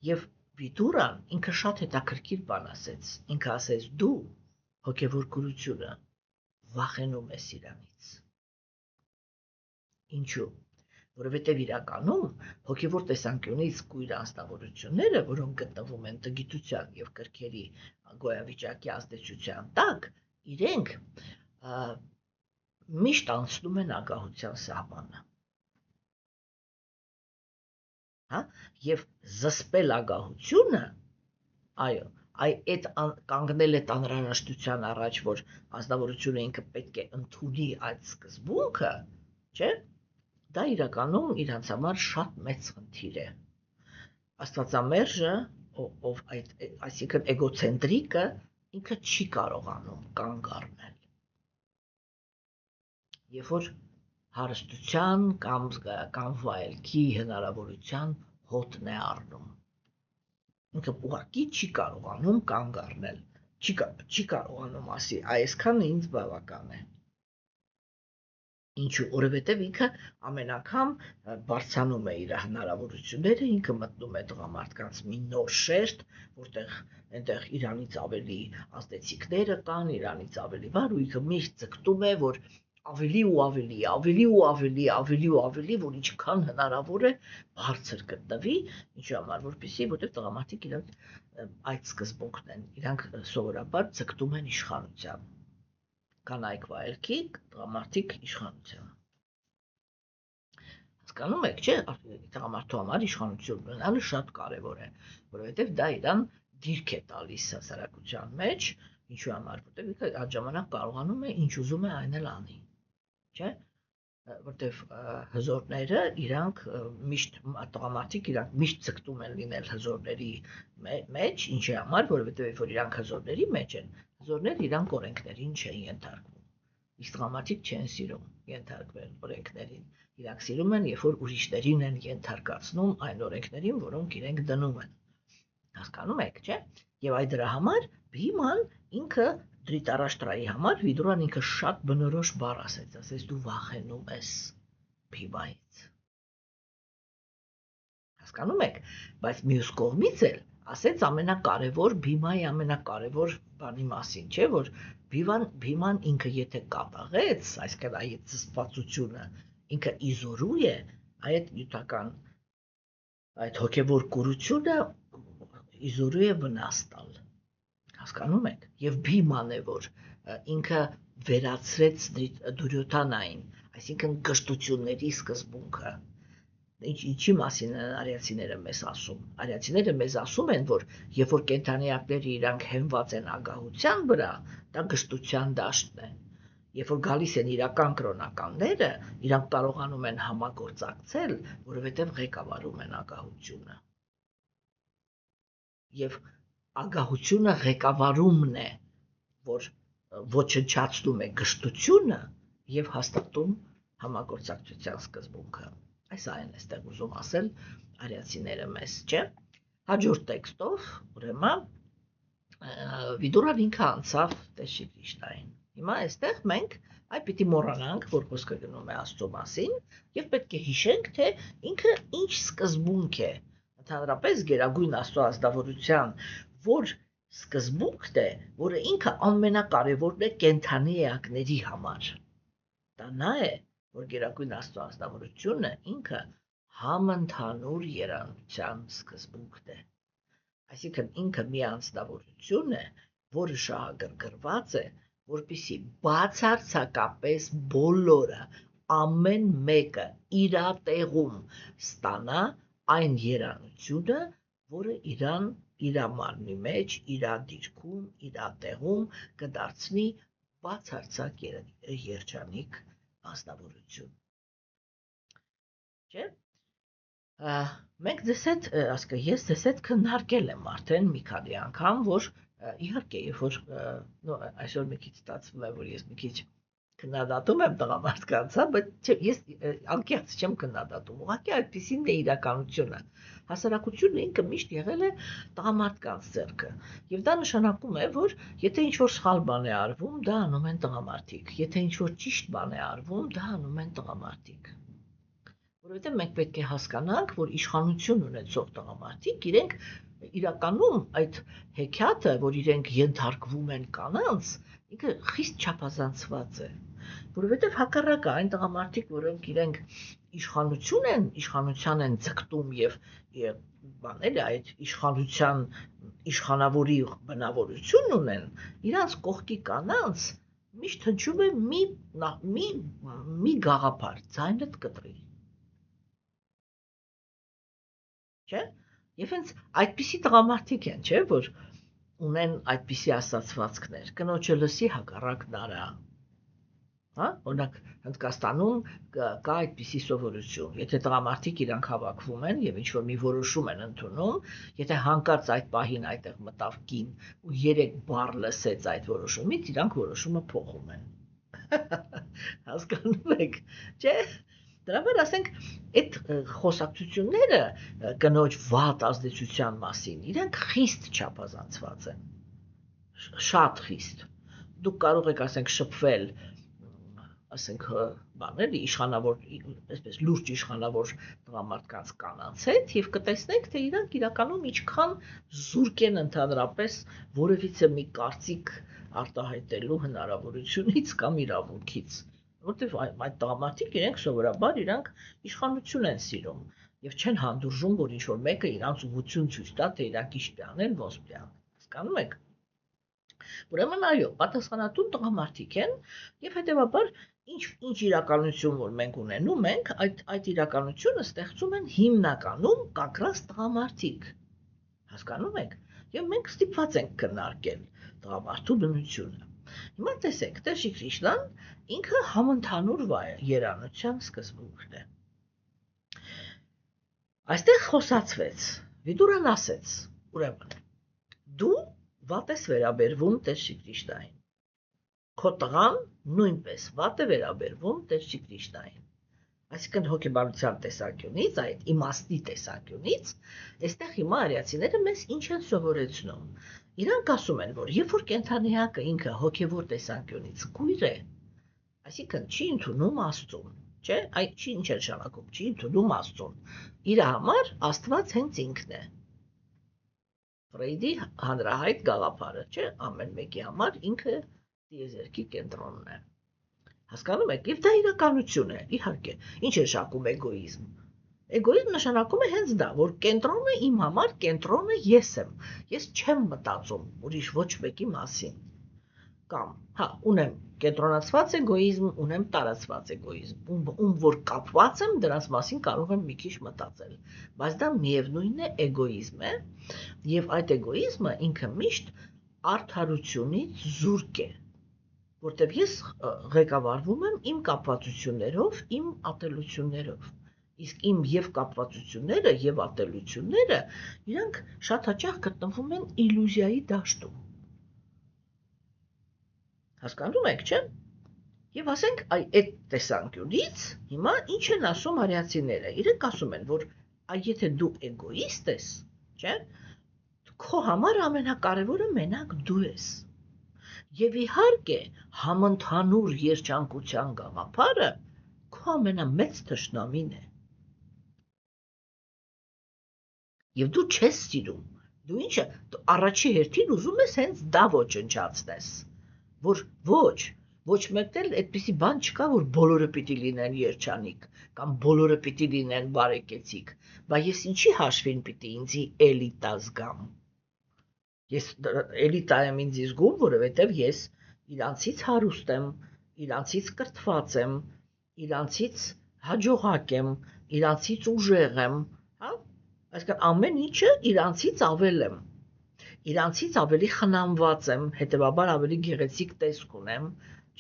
եւ Վիդուրան ինքը շատ հետաքրքիր բան ասեց, ինքը ասեց դու հոգևոր գուրությունը վախենում ես իրանից։ Ինչու՞։ Որովհետև իրականում հոգևոր տեսանկյունից կույր անձնավորությունները, որոնք գտնվում են տգիտության եւ կրքերի գոյավիճակի ազդեցության տակ, իրենք միշտ անցնում են ագահության սահմանը։ Հա, եւ զսպել ագահությունը, այո, այդ կանգնել է անհրաժեշտության առաջ, որ անձնավորությունը ինքը պետք է ընդունի այդ սկզբունքը, չէ՞։ Դա իրականում իրանց համար շատ մեծ խնդիր է։ Աստվածամերժը, ով այսինքն էգոցենտրիկը, ինքը չի կարողանում կանգ առնել։ Երբ որ հարստության կամ զգայական վայելքի հնարավորության հոտն է առնում, ինքը ուղղակի չի կարողանում կանգ առնել, չի կարողանում ասի, այսքանը ինձ բավական է։ Ինչու, որովհետև ինքը ամեն անգամ բարձրանում է իր հնարավորությունները, ինքը մտնում է տղամարդկանց մի նոր շերտ, որտեղ այնտեղ իրանից ավելի ազդեցիկները կան, իրանից ավելի բան, ու ինքը միշտ ձգտում է, որ ավելի ու ավելի, ավելի ու ավելի, ավելի ու ավելի, որ ինչքան հնարավոր է բարձր գտնվի, ինչու համար, որտեղ տղամարդիկ իրանք այդ սկզբունքն են, իրանք սովորաբար ձգտում են իշխանության։ Կանայք վայելքի, տղամարդիկ իշխանության։ Հասկանում եք, չէ՞, տղամարդու համար իշխանություն ունենալը շատ կարևոր է, որովհետև դա իրան դիրք է տալիս հասարակության մեջ, ինչու համար, որտեղ ինքը այդ ժամանակ կարողանում է ինչ ուզում է այն էլ անի, չէ՞, որտեղ հզորները իրանք միշտ տղամարդիկ իրանք միշտ ձգտում են լինել հզորների մեջ, ինչի համար, որովհետև որ իրանք հզորների մեջ են, հզորները իրանք օրենքներին չեն ենթարկվում։ Իսկ տղամարդիկ չեն սիրում ենթարկվել օրենքներին։ Իրանք սիրում են, երբ որ ուրիշներին են ենթարկացնում այն օրենքներին, որոնք իրենք դնում են։ Հասկանում եք, չէ՞։ Եվ այդ դրա համար Բիման ինքը Դրիտարաշտրայի համար Վիդուրան ինքը շատ բնորոշ բառ ասեց դու վախենում ես Բիմայից։ Հասկանում եք, բայց մյուս կողմից էլ ասեց ամենակարևոր Բիմայի ամենակարևոր բանի մասին, չէ՞, որ Բիման ինքը եթե կատաղեց, այսինքն այդ զսպվածությունը, ինքը իզորու է այդ նյութական, այդ հոգևոր կուրությունը իզորու է վնաս տալ։ Հասկանում եք, եւ Բիման է, որ ինքը վերացրեց Դուրյոթանային, այսինքն գժտությունների սկզբունքը, ինչի մասին են արիացիները մեզ ասում։ Արիացիները մեզ ասում են, որ երբ որ կենդանիակները իրանք հենված են ագահության վրա, դա գժտության դաշտն է։ Երբ որ գալիս են իրական կրոնականները, իրանք կարողանում են համագործակցել, որովհետև ղեկավարում են ագահությունը։ Եվ ագահությունը ղեկավարումն է, որ ոչնչացնում է գժտությունը եւ հաստատում համագործակցության սկզբունքը։ Այս այն է ստեղ ուզում ասել արիացիները մեզ, չէ՞։ Հաջորդ տեքստով, ուրեմն Վիդուրան ինքը անցավ Տեր Քրիշտային։ Հիմա այստեղ մենք այ պիտի մոռանանք, որ խոսքը գնում է Աստծո մասին, եւ պետք է հիշենք, թե ինքը ինչ սկզբունք է։ Ընդհանրապես Գերագույն Աստծո ազնվորության որ սկզբունքն է, որը ինքը ամենակարևորն է կենդանի էակների համար։ Դա նա է, որ Գերագույն Աստծո ազնվորությունը ինքը համընդհանուր երանության սկզբունքն է։ Այսինքն ինքը մի անձնավորություն է, որը շահագրգռված է, որպեսզի բացարձակապես բոլորը, ամեն մեկը իր տեղում ստանա այն երանությունը, որը իրան իր մարմնի մեջ, իր դիրքում, իր տեղում կդարձնի բացարձակ երջանիկ անձնավորություն։ Չէ՞։ Մենք ձեզ հետ, ասկա ես ձեզ հետ քննարկել եմ արդեն մի քանի անգամ, որ իհարկե, երբ որ այսօր մի քիչ ստացվում է, որ ես մի քիչ քննադատում եմ տղամարդկանց, բայց ես անկեղծ չեմ քննադատում, ուղղակի այդպեսին է իրականությունը։ Հասարակությունը ինքը միշտ եղել է տղամարդկանց ձեռքը, եւ դա նշանակում է, որ եթե ինչ-որ սխալ բան է արվում, դա անում են տղամարդիկ, եթե ինչ-որ ճիշտ բան է արվում, դա անում են տղամարդիկ։ Որովհետեւ մենք պետք է հասկանանք, որ իշխանություն ունեցող տղամարդիկ իրենք իրականում այդ հեքիաթը, որ իրենք ենթարկվում են կանանց, ինքը խիստ չափազանցված է, որովհետև հակառակը այն տղամարդիկ, որոնք իրենք իշխանության են ձգտում եւ բաներ այդ իշխանավորի բնավորություն ունեն, իրանց կողքի կանանց միշտ հնչում է մի գաղափար, ձայնդ կտրի։ Չէ՞։ Եվ հենց այդպիսի տղամարդիկ են, չէ՞, որ ունեն այդպիսի ասացվածքներ, կնոջը լսի հակառակն արա։ Հա, օրինակ Հնդկաստանում կա այդպիսի սովորություն, եթե տղամարդիկ իրանք հավաքվում են եւ ինչ որ մի որոշում են ընդունում, եթե հանկարծ այդ պահին այդտեղ մտավ կին ու 3 բառ լսեց այդ որոշումից, իրանք որոշումը փոխում են։ Հասկանում եք, չէ՞։ Դրա համար ասենք այդ խոսակցությունները կնոջ վատ ազդեցության մասին, իրենք խիստ չափազանցված են։ Շատ խիստ։ Դուք կարող եք ասենք շփվել, ասենք բաներ իշխանավոր, այսպես լուրջ իշխանավոր տղամարդկանց կանանց հետ եւ կտեսնեք, թե իրանք իրականում ինչքան զուրկ են ընդհանրապես որևիցե մի կարծիք արտահայտելու հնարավորությունից կամ իրավունքից, որտեվ այդ տղամարդիկ իրենք սովորաբար իրանք իշխանություն են սիրում եւ չեն հանդուրժում, որ ինչ-որ մեկը իրանց ուղղություն ցույց տա, թե իրանք ինչ պյանեն, ոնց պյան։ Հասկանում եք։ Ուրեմն այո, պատասխանատու տղամարդիկ են եւ հետեւաբար ինչ իրականություն որ մենք ունենում ենք, այդ իրականությունը ստեղծում են հիմնականում կակրած տղամարդիկ։ Հասկանում եք։ Եվ մենք ստիպված ենք քննարկել տղամարդու բնությունը։ Հիմա տեսեք, Տեր Քրիշտան ինքը համընդհանուր երանության սկզբունքն է։ Այստեղ խոսացվեց, Վիդուրան ասեց, ուրեմն դու վատ ես վերաբերվում Տեր Քրիշտային։ Քո տղան նույնպես վատ է վերաբերվում Տեր Քրիշտային։ Այսինքն հոգեբանության տեսանկյունից, այդ իմաստի տեսանկյունից, այստեղ հիմա արիացիները մեզ ինչ են սովորեցնում։ Իրանք ասում են, որ երբ որ կենդանիակը ինքը հոգևոր տեսանկյունից կույր է, այսինքն չի ընդունում Աստծուն, չէ՞, այդ չի ինչ է նշանակում, չի ընդունում Աստծուն։ Իր համար Աստված հենց ինքն է։ Ֆրեյդի հանրահայտ գաղափարը, չէ՞, ամեն մեկի համար ինքը տիեզերքի կենտրոնն է։ Հասկանում եք, եւ դա իրականություն է, իհարկե։ Ինչ է նշանակում էգոիզմ։ Էգոիզմ նշանակում է հենց դա, որ կենտրոնը իմ համար կենտրոնը ես եմ։ Ես չեմ մտածում ուրիշ ոչ մեկի մասին։ կամ, հա, ունեմ կենտրոնացված էգոիզմ, ունեմ տարածված էգոիզմ, ում որ կապված եմ, դրանց մասին կարող եմ մի քիչ մտածել, բայց դա միևնույն է էգոիզմ է, եւ այդ էգոիզմը ինքը միշտ արդարությունից զուրկ է, որտեւ ես ղեկավարվում եմ իմ կապվածություններով, իմ ատելություններով, իսկ իմ եւ կապվածությունները եւ ատելությունները իրանք շատ հաճախ գտնվում են իլյուզիայի դաշտում։ Հասկանում եք, չէ՞։ Եվ ասենք այդ տեսանկյունից հիմա ինչ են ասում հարիացիները։ Իրենք ասում են, որ եթե դու էգոիստ ես, չէ՞, քո համար ամենակարևորը մենակ դու ես։ Եվ իհարկե, համընդհանուր երջանկության գաղափարը քո ամենամեծ թշնամին է։ Եվ դու չես սիրում։ Դու ինչը առաջի հերթին ուզում ես հենց դա ոչնչացնես։ Որ ոչ մեկն էլ այդպիսի բան չկա, որ բոլորը պիտի լինեն երջանիկ կամ բոլորը պիտի լինեն բարեկեցիկ, բայց ես ինչի հաշվին պիտի ինձի էլիտա զգամ։ Ես էլիտա եմ ինձ զգում, որովհետև ես իրանցից հարուստ եմ, իրանցից կրթված եմ, իրանցից հաջողակ եմ, իրանցից ուժեղ եմ, հա? Այսինքն ամեն ինչը իրանցից ավել եմ։ Իրանցից ավելի խնամված եմ, հետևաբար ավելի գեղեցիկ տեսք ունեմ,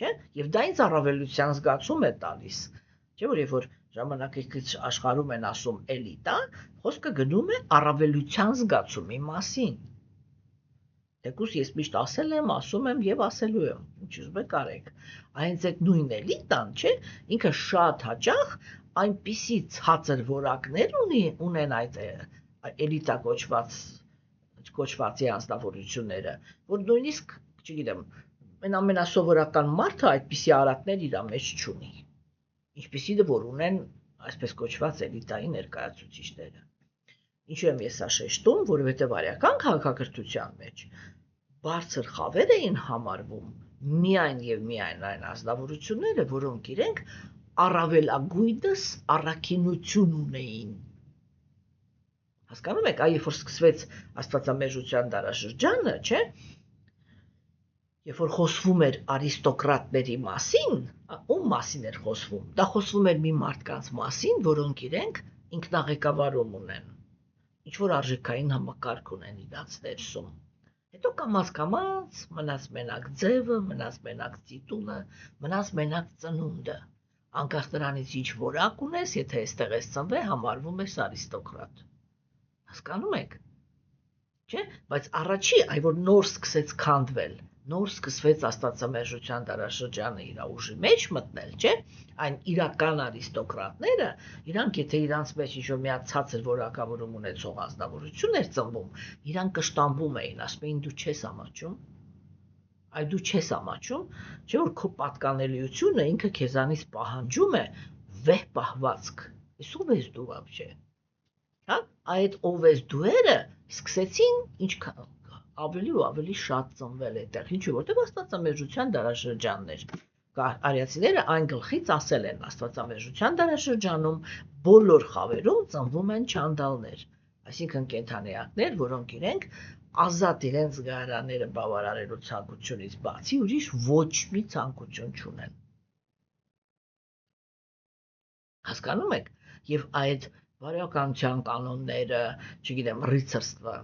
չէ՞, եւ դա ինձ առավելության զգացում է տալիս։ Չէ՞ որ երբ որ ժամանակակից աշխարհում են ասում էլիտա, խոսքը գնում է առավելության զգացումի մասին։ Թեկուզ ես միշտ ասել եմ, ասում եմ եւ ասելու եմ, ինչ ուզում եք արեք։ Այնց այդ նույն էլիտան, չէ՞, ինքը շատ հաճախ այնպիսի ցածր որակներ ունեն այդ էլիտա կոչվածի անձնավորությունները, որ նույնիսկ, չգիտեմ, ամենասովորական մարդը այդպիսի արատներ իր մեջ չունի, ինչպիսի որ ունեն այսպես կոչված էլիտայի ներկայացուցիչները։ Ինչու եմ ես սա շեշտում, որովհետև արիական քաղաքակրթության մեջ բարձր խավեր էին համարվում միայն եւ միայն այն ազնվորությունները, որոնք իրենք առավելագույնս առաքինություն ունեին։ Հասկանում եք, երբ որ սկսվեց աստվածամերժության դարաշրջանը, չէ՞, երբ որ խոսվում էր արիստոկրատների մասին, ում մասին էր խոսվում։ Դա խոսվում էր մի մարդկանց մասին, որոնք իրենք ինքնաղեկավարում ունեն, ինչ որ արժեքային համակարգ ունեն իրաց ներսում։ Հետո կամաց-կամաց մնաց մենակ ձևը, մնաց մենակ տիտուլը, մնաց մենակ ծնունդը։ Անկախ նրանից ինչ որակ ունես, եթե այստեղ ես ծնվել, համարվում ես արիստոկրատ։ Հասկանում եք, չէ՞, բայց առաջի, այ որ նոր սկսեց քանդվել, նոր սկսվեց աստվածամերժության դարաշրջանը իր ուժի մեջ մտնել, չէ՞, այն իրական արիստոկրատները, իրանք եթե իրանց մեջ ինչ-որ մի հատ ցածր որակավորում ունեցող ազնվորություն էր ծնվում, իրանք կշտամբում էին, ասում էին դու չես ամաչում, այ դու չես ամաչում, չէ՞ որ քո պատկանելիությունը ինքը քեզանից պահանջում է վեհ պահվածք։ Իսկ ով ես դու вообще։ Հա, այդ ով ես դուերը սկսեցին ինչքան ավելի ու ավելի շատ ծնվել այդտեղ, ինչու որտեղ աստվածամերժության դարաշրջանն էր։ Արիացիները այն գլխից ասել են աստվածամերժության դարաշրջանում բոլոր խավերում ծնվում են չանդալներ, այսինքն կենդանիակներ, որոնք իրենք ազատ իրենց զգայարանները բավարարելու ցանկությունից բացի ուրիշ ոչ մի ցանկություն չունեն։ Հասկանում եք, եւ այդ բարոյականության կանոնները, չգիտեմ, ռիցարստվը,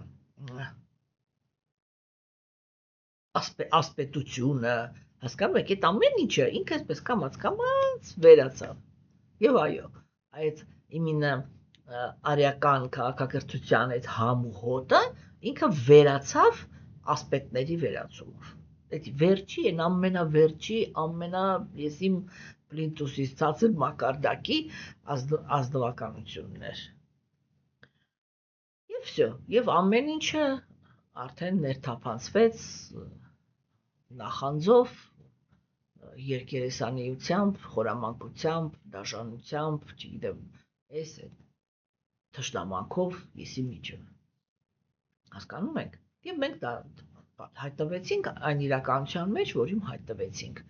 ասպետությունը, հասկանում եք, այդ ամեն ինչը ինքը այսպես կամաց վերացավ։ Եվ այո, այդ իմինը արիական քաղաքակրթության այդ համ ու հոտը ինքը վերացավ ասպետների վերացումով։ Այդ վերջի, այն ամենավերջի, ես իմ պլինտուսից ցածր մակարդակի ազնվականություններ։ Եվ վсё, եւ ամեն ինչը արդեն ներթափանցվեց նախանձով, երկերեսանիությամբ, խորամանկությամբ, դաշնությամբ, չգիտեմ, այս թշնամանքով եսի միջը։ Հասկանում եք։ Եվ մենք դա հայտնվեցինք այն իրականության մեջ, որին հայտնվեցինք։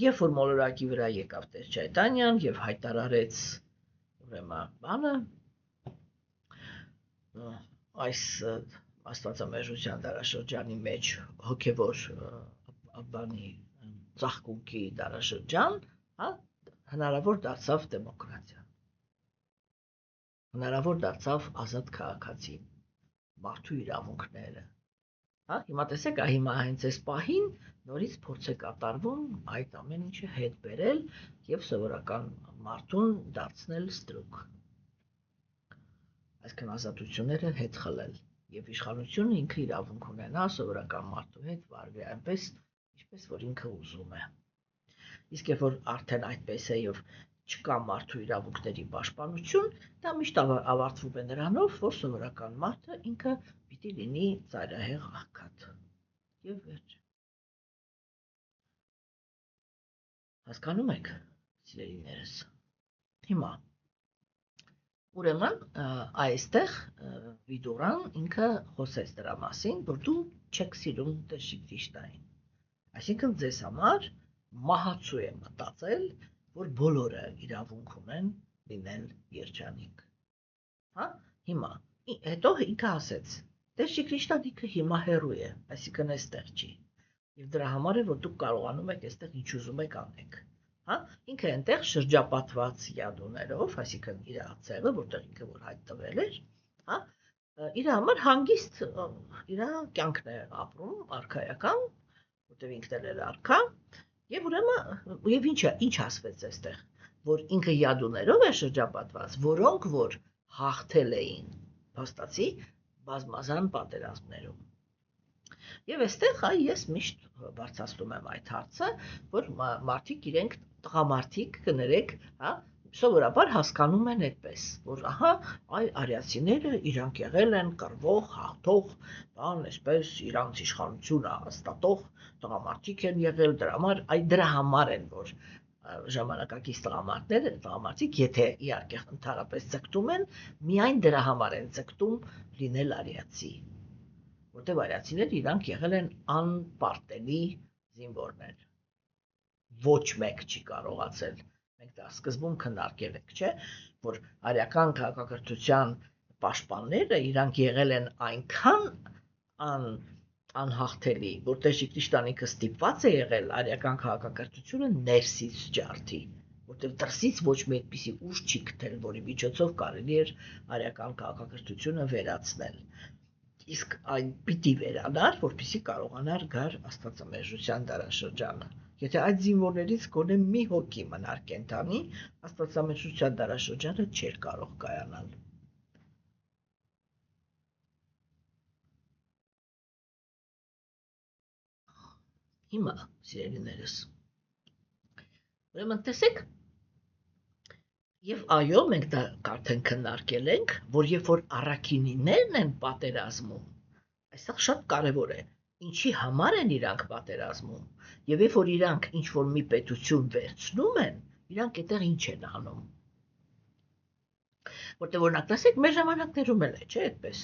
Երբ որ մոլորակի վրա եկավ Տեր Չայտանյան եւ հայտարարեց ուրեմն բանը, այս աստվածամերժության դարաշրջանի մեջ հոգևոր բանի ծաղկունքի դարաշրջան, հա, հնարավոր դարձավ դեմոկրատիա։ Հնարավոր դարձավ ազատ քաղաքացի, մարդու իրավունքները։ Հա, հիմա տեսեք, հիմա հենց այս պահին նորից փորձ է կատարվում այդ ամեն ինչը հետ բերել եւ սովորական մարդուն դարձնել ստրուկ։ Այսինքն ազատությունները հետ խլել եւ իշխանությունը ինքը իրավունք ունենա սովորական մարդու հետ վարվի այնպես, ինչպես որ ինքը ուզում է։ Իսկ երբ որ արդեն այդպես է եւ չկա մարդու իրավունքների պաշտպանություն, դա միշտ ավարտվում է նրանով, որ սովորական մարդը ինքը պիտի լինի ծայրահեղ աղքատ։ Եվ վերջ։ Հասկանում եք, սիրելիներս։ Հիմա ուրեմն այստեղ Վիդուրան ինքը խոսեց դրա մասին, որ դու չեք սիրում Տեր Քրիստոսին։ Այսինքն ձեզ համար մահացու է մտածել, որ բոլորը իրավունք ունեն լինել երջանիկ։ Հա, հիմա հետո ինքը ասեց. Տեր Քրիստոսն ինքը հիմա հեռու է, այսինքն այստեղ չի։ Եվ դրա համար է, որ դուք կարողանում եք այստեղ ինչ ուզում եք անեք։ Հա, ինքը այնտեղ շրջապատված յադուներով, այսինքն իր ածեղը, որտեղ ինքը որ հայտնվել էր, հա, իր համար հանգիստ իր կյանքն է ապրում, արքայական, որտեղ ինքն էլ էր արքա, եւ ուրեմն եւ ինչ ասվեց այստեղ, որ ինքը յադուներով է շրջապատված, որոնք որ հաղթել էին փաստացի բազմազան պատերազմներում։ Եվ այստեղ ես միշտ բարձրացնում եմ այդ հարցը, որ մարդիկ իրենք տղամարդիկ կներեք, հա, սովորաբար հասկանում են այդպես, որ ահա արիացիները իրանք եղել են կռվող, հաղթող, բան, այսպես իրանց իշխանությունը հաստատող տղամարդիկ են եղել, դրա համար են, որ ժամանակակից տղամարդիկ, եթե իհարկե ընդհանրապես ձգտում են, միայն դրա համար են ձգտում լինել արիացի, որտեղ արիացիները իրանք եղել են անպարտելի զինվորներ։ Ոչ մեկ չի կարողացել, մենք դա սկզբում քննարկել ենք, չէ, որ արիական քաղաքակրթության պաշտպանները իրանք եղել են այնքան անհաղթելի, որ Տեր Քրիստոսն ինքը ստիպված է եղել արիական քաղաքակրթությունը ներսից ջարդի, որտեղ դրսից ոչ մի այդպիսի ուժ չի գտել, որի միջոցով կարելի էր արիական քաղաքակրթությունը վերացնել։ Իսկ այն պիտի վերանար, որպեսզի կարողանար գար աստվածամերժության դարաշրջանը։ Եթե այդ զինվորներից գոնե մի հոգի մնար կենդանի, աստվածամերժության դարաշրջանը չէր կարող կայանալ։ Հիմա, սիրելիներս, ուրեմն տեսեք, եւ այո, մենք դա արդեն քննարկել ենք, որ երբ որ առաքինիներն են պատերազմում, այստեղ շատ կարևոր է, ինչի համար են իրանք պատերազմում, եւ երբ որ իրանք ինչ որ մի պետություն վերցնում են, իրանք այդտեղ ինչ են անում։ Որտեղ օրինակ տեսեք, մեր ժամանակներում էլ է, չէ՞, այդպես։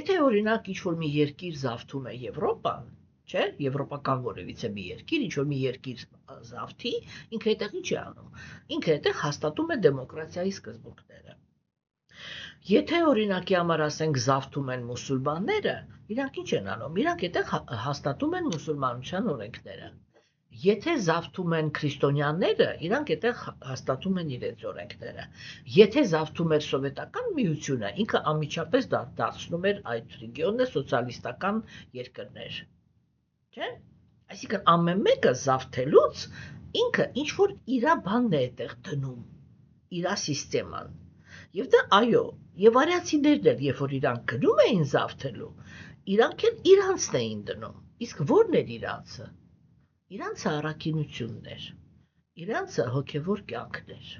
Եթե օրինակ ինչ որ մի երկիր զավթում է Եվրոպան, չէ, եվրոպական որևիցե մի երկիր, ինչ որ մի երկիր զավթի, ինքը այդտեղ ինչ է անում։ Ինքը այդտեղ հաստատում է դեմոկրատիայի սկզբունքները։ Եթե օրինակի համար ասենք զավթում են մուսուլմանները, իրանք ինչ են անում։ Իրանք այդտեղ հաստատում են մուսուլմանության օրենքները։ Եթե զավթում են քրիստոնյաները, իրանք այդտեղ հաստատում են իրենց օրենքները։ Եթե զավթում էր սովետական միությունը, ինքը անմիջապես դարձնում էր այդ ռեգիոնը սոցիալիստական երկրներ։ Չէ՞։ Այսինքն ամեն մեկը զավթելուց ինքը ինչ որ իրա բանն է այդտեղ դնում, իրա սիստեման։ Եվ դա այո, եւ արիացիներն էլ երբ որ իրանք գնում էին զավթելու, իրանք էլ իրանցն էին դնում։ Իսկ ո՞րն էր իրանցը։ Իրանցը առաքինությունն էր։ Իրանցը հոգևոր կյանքն էր։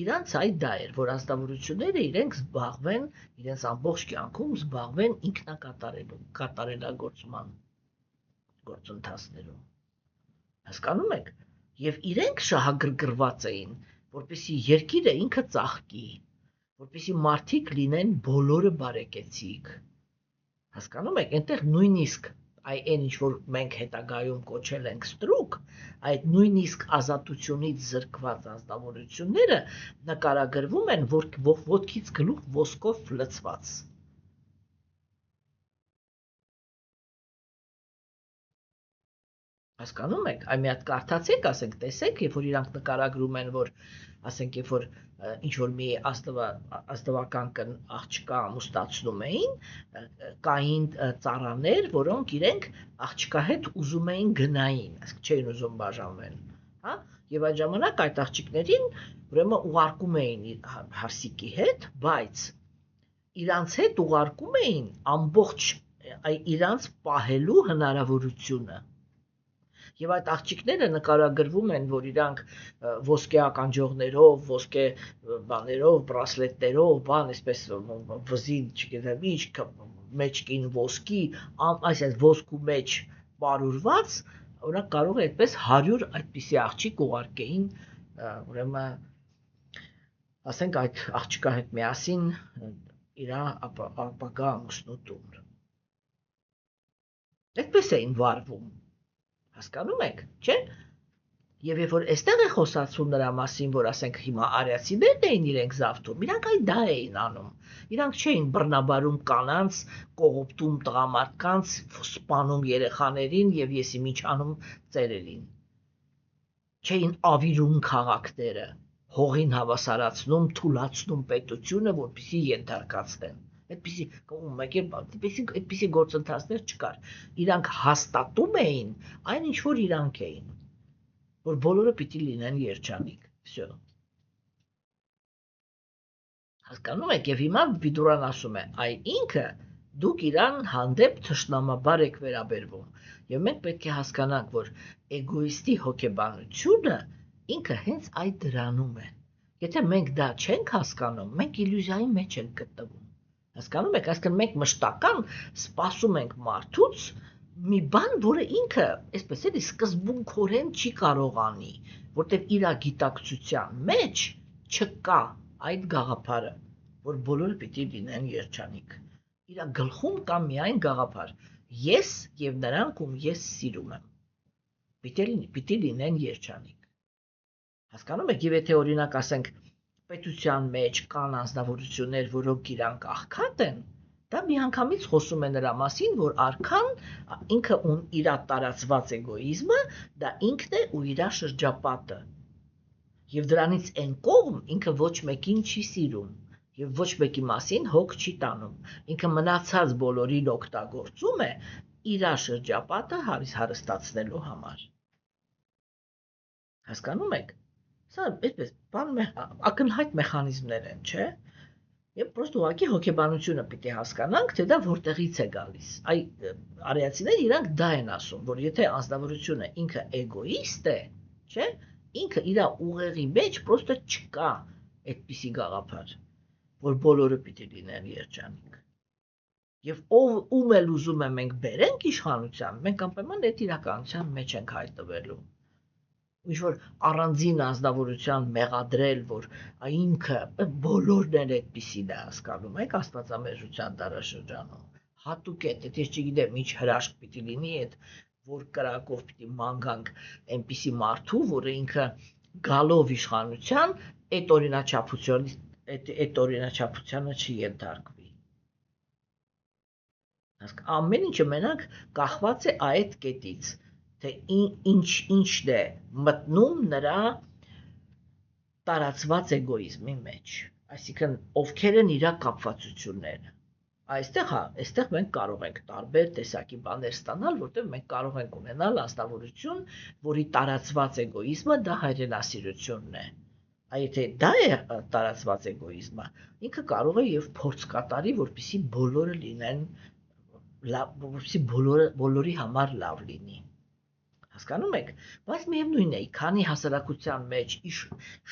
Իրանց այդ դա էր, որ ազնվորությունները իրենք զբաղվեն, իրենց ամբողջ կյանքում զբաղվեն կատարելագործման գործընթացներում։ Հասկանում եք։ Եվ իրենք շահագրգռված էին, որպեսզի երկիրը ինքը ծաղկի, որպեսզի մարդիկ լինեն բոլորը բարեկեցիկ։ Հասկանում եք, այնտեղ նույնիսկ այն ինչ որ մենք հետագայում կոչել ենք ստրուկ, այդ նույնիսկ ազատությունից զրկված ազնվորությունները նկարագրվում են ոտքից գլուխ ոսկով լցված։ Հասկանում եք, այ մի հատ կարդացեք, ասենք, տեսեք, երբ որ իրանք նկարագրում են, որ ասենք, երբ որ ինչ որ մի ազնվական աղջկա ամուսնացնում էին, կային ծառաներ, որոնք իրենք աղջկա հետ ուզում էին գնային, ասենք չէին ուզում բաժանվել, հա? Եվ այդ ժամանակ այդ աղջիկներին ուրեմն ուղարկում էին հարսիկի հետ, բայց իրանց հետ ուղարկում էին ամբողջ իրանց պահելու հնարավորությունը։ Եվ այդ աղջիկները նկարագրվում են, որ իրանք ոսկե ականջողներով, ոսկե բաներով, բրասլետներով, բան, այսպես վզին, չգիտեմ ինչ, մեջքին ոսկի, այսպես ոսկու մեջ պարուրված, օրինակ կարող է այդպես 100 այդպիսի աղջիկ ուղարկեին, ուրեմն ասենք այդ աղջկա հետ միասին իր ապագա ամուսնու տուն։ Այդպես էին վարվում։ Հասկանում եք, չէ՞։ Եվ երբ որ այստեղ է խոսացվում նրա մասին, որ ասենք հիմա արիացիներն էին իրենք զավթում, իրանք այ դա էին անում։ Իրանք չէին բռնաբարում կանանց, կողոպտում տղամարդկանց, սպանում երեխաներին եւ եսի միջանում ծերերին։ Չէին ավիրում քաղաքները, հողին հավասարացնում, թուլացնում պետությունը, որպեսզի ենթարկացնեն։ Այդպիսի այդպիսի գործընթացներ չկար։ Իրանք հաստատում էին այն ինչ որ իրանք էին, որ բոլորը պիտի լինեն երջանիկ։ Всё։ Հասկանում եք, եւ հիմա Վիդուրան ասում է, այ ինքը դուք իրան հանդեպ թշնամաբար եք վերաբերվում։ Եվ մենք պետք է հասկանանք, որ էգոիստի հոգեբանությունը ինքը հենց այդ դրանում է։ Եթե մենք դա չենք հասկանում, մենք իլյուզիայի մեջ ենք գտնվում։ Հասկանում եք, այսինքն մենք մշտական սպասում ենք մարդուց մի բան, որը ինքը, այսպես էլի, սկզբունքորեն չի կարող անի, որտեղ իր գիտակցության մեջ չկա այդ գաղափարը, որ բոլորը պիտի լինեն երջանիկ։ Իր գլխում կա միայն գաղափար. ես եւ նրանք, ում ես սիրում եմ, պիտի լինեն երջանիկ։ Հասկանում եք, եւ եթե օրինակ ասենք պետության մեջ կան անձնավորություններ, որոնք իրանք աղքատ են, դա միանգամից խոսում է նրա մասին, որ արքան ինքը իր տարածված էգոիզմը, դա ինքն է ու իր շրջապատը։ Եվ դրանից այն կողմ ինքը ոչ մեկին չի սիրում եւ ոչ մեկի մասին հոգ չի տանում։ Ինքը մնացած բոլորին օգտագործում է իր շրջապատը հարստացնելու համար։ Հասկանում եք։ Սա այդպես ակնհայտ մեխանիզմներ են, չէ՞։ Եվ պրոստը ուղղակի հոգեբանությունը պիտի հասկանանք, թե դա որտեղից է գալիս։ Այ արիացիները իրանք դա են ասում, որ եթե անձնավորությունը ինքը էգոիստ է, չէ՞, ինքը իր ուղեղի մեջ պրոստը չկա այդպիսի գաղափար, որ բոլորը պիտի լինեն երջանիկ։ Եվ ում էլ ուզում է մենք բերենք իշխանության, մենք անպայման այդ իրականության մեջ ենք հայտնվելու։ Ինչ-որ առանձին անձնավորության մեղադրել, որ ինքը բոլորն են այդպիսին է հասկանում եք աստվածամերժության դարաշրջանում։ Հատուկ է, եթե չգիտեմ, ինչ հրաշք պիտի լինի այդ, որ կրակով պիտի մանգանք այնպիսի մարդու, որը ինքը գալով իշխանության, այդ օրինաչափությանը չենթարկվի։ Ամեն ինչը մենակ կախված է այդ կետից, թե ինչն է մտնում նրա տարածված էգոիզմի մեջ, այսինքն ովքեր են իր կապվածությունները։ Այստեղ մենք կարող ենք տարբեր տեսակի բաներ ստանալ, որտեղ մենք կարող ենք ունենալ անձնավորություն, որի տարածված էգոիզմը դա հայրենասիրությունն է։ Այ եթե դա է տարածված էգոիզմը, ինքը կարող է եւ փորձ կատարի, որպեսզի բոլորը լինեն լավ, որպեսզի բոլորի համար լավ լինի։ Հասկանում եք, բայց միևնույն է, քանի հասարակության մեջ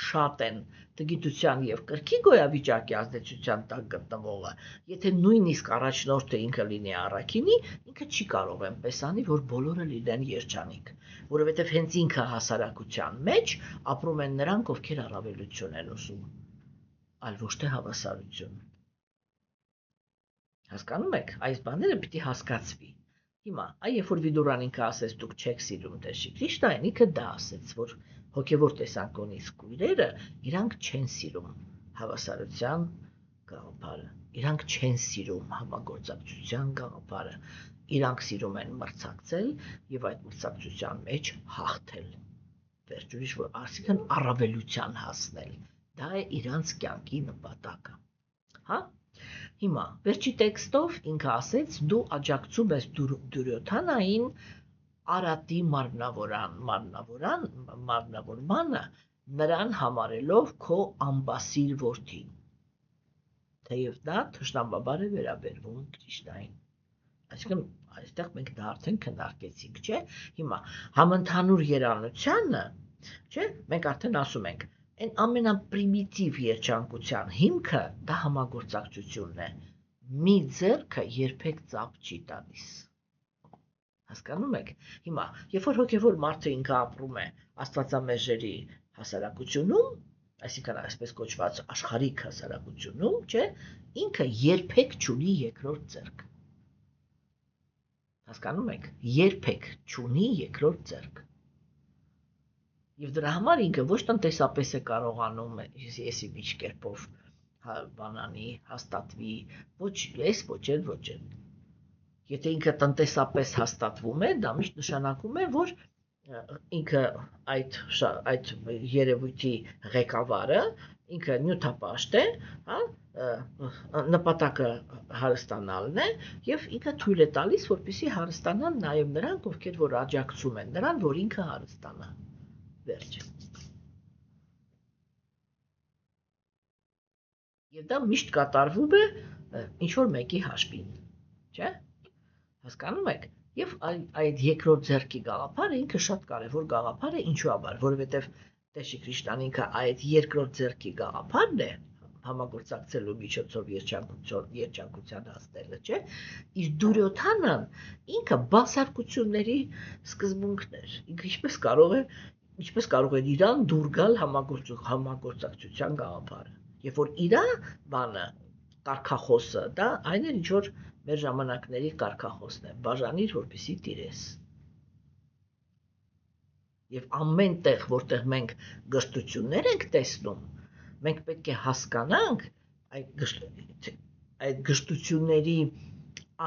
շատ են տգիտության եւ կրքի գոյավիճակի ազդեցության տակ գտնվողը, եթե նույնիսկ առաջնորդը ինքը լինի առաքինի, ինքը չի կարող այնպես անի, որ բոլորը լինեն երջանիկ, որովհետեւ հենց ինքը հասարակության մեջ ապրում են նրանք, ովքեր առավելություն են ուզում, այլ ոչ թե հավասարություն։ Հասկանում եք, այս բաները պիտի հասկացվի։ Հիմա, երբ որ Վիդուրան ինքը ասեց դուք չեք սիրում Տեր Քրիշտային, ինքը դա ասեց, որ հոգևոր տեսանկյունից քույրերը իրանք չեն սիրում հավասարության գաղափարը, իրանք չեն սիրում համագործակցության գաղափարը, իրանք սիրում են մրցակցել եւ այդ մրցակցության մեջ հաղթել։ Վերջ ուրիշ որ այսինքն առավելության հասնել։ Դա է իրանց կյանքի նպատակը։ Հա։ Հիմա վերջի տեքստով ինքը ասեց դու աջակցում ես Դուրյոթանային Արատի մարմնավորմանը նրան համարելով քո ամբասիր որդին։ Թեև դա թշնամաբար է վերաբերվում Կրիշնային։ Այսինքն այստեղ մենք դա արդեն քննարկեցինք, չէ՞։ Հիմա համընդհանուր երանությանը, չէ՞, մենք արդեն ասում ենք, այն ամենապրիմիտիվ երջանկության հիմքը դա համագործակցությունն է։ Մի ձեռքը երբեք ծափ չի տալիս։ Հասկանում եք։ Հիմա, երբ որ հոգևոր մարդը ինքը ապրում է Աստվածամերժերի հասարակությունում, այսինքն այսպես կոչված աշխարհիկ հասարակությունում, չէ, ինքը երբեք չունի երկրորդ ձեռք։ Հասկանում եք, երբեք չունի երկրորդ ձեռք։ Եվ դրա համար ինքը ոչ տնտեսապես է կարողանում եսի միջ կերպով բանանի, հաստատվի, ոչ ես, ոչ էլ։ Եթե ինքը տնտեսապես հաստատվում է, դա միշտ նշանակում է, որ ինքը այդ երևույթի ղեկավարը, ինքը նյութապաշտ է, հա, նպատակը հարստանալն է եւ ինքը թույլ է տալիս, որպեսզի հարստանան նաեւ նրանք, ովքեր որ աջակցում են նրան, որ ինքը հարստանա։ Վերջ։ Եվ դա միշտ կատարվում է ինչ որ մեկի հաշվին, չէ՞։ Հասկանում եք։ Եվ այդ երկրորդ ձեռքի գաղափարը ինքը շատ կարևոր գաղափար է, ինչու համար, որովհետև Տեր Կրիշնան ինքը այդ երկրորդ ձեռքի գաղափարն է համագործակցելու միջոցով երջանկության հասնելը, չէ՞։ Իր Դուրյոթանան ինքը բացարկությունների սկզբունքն էր։ Ինքը ինչպես կարող է իրան դուր գալ համագործակցության գաղափարը։ Երբ որ իրա բանը կարգախոսը, դա այն է, ինչ որ մեր ժամանակների կարգախոսն է, բաժանիր, որպեսզի տիրես։ Եվ ամեն տեղ, որտեղ մենք գժտություններ ենք տեսնում, մենք պետք է հասկանանք այդ գժտությունների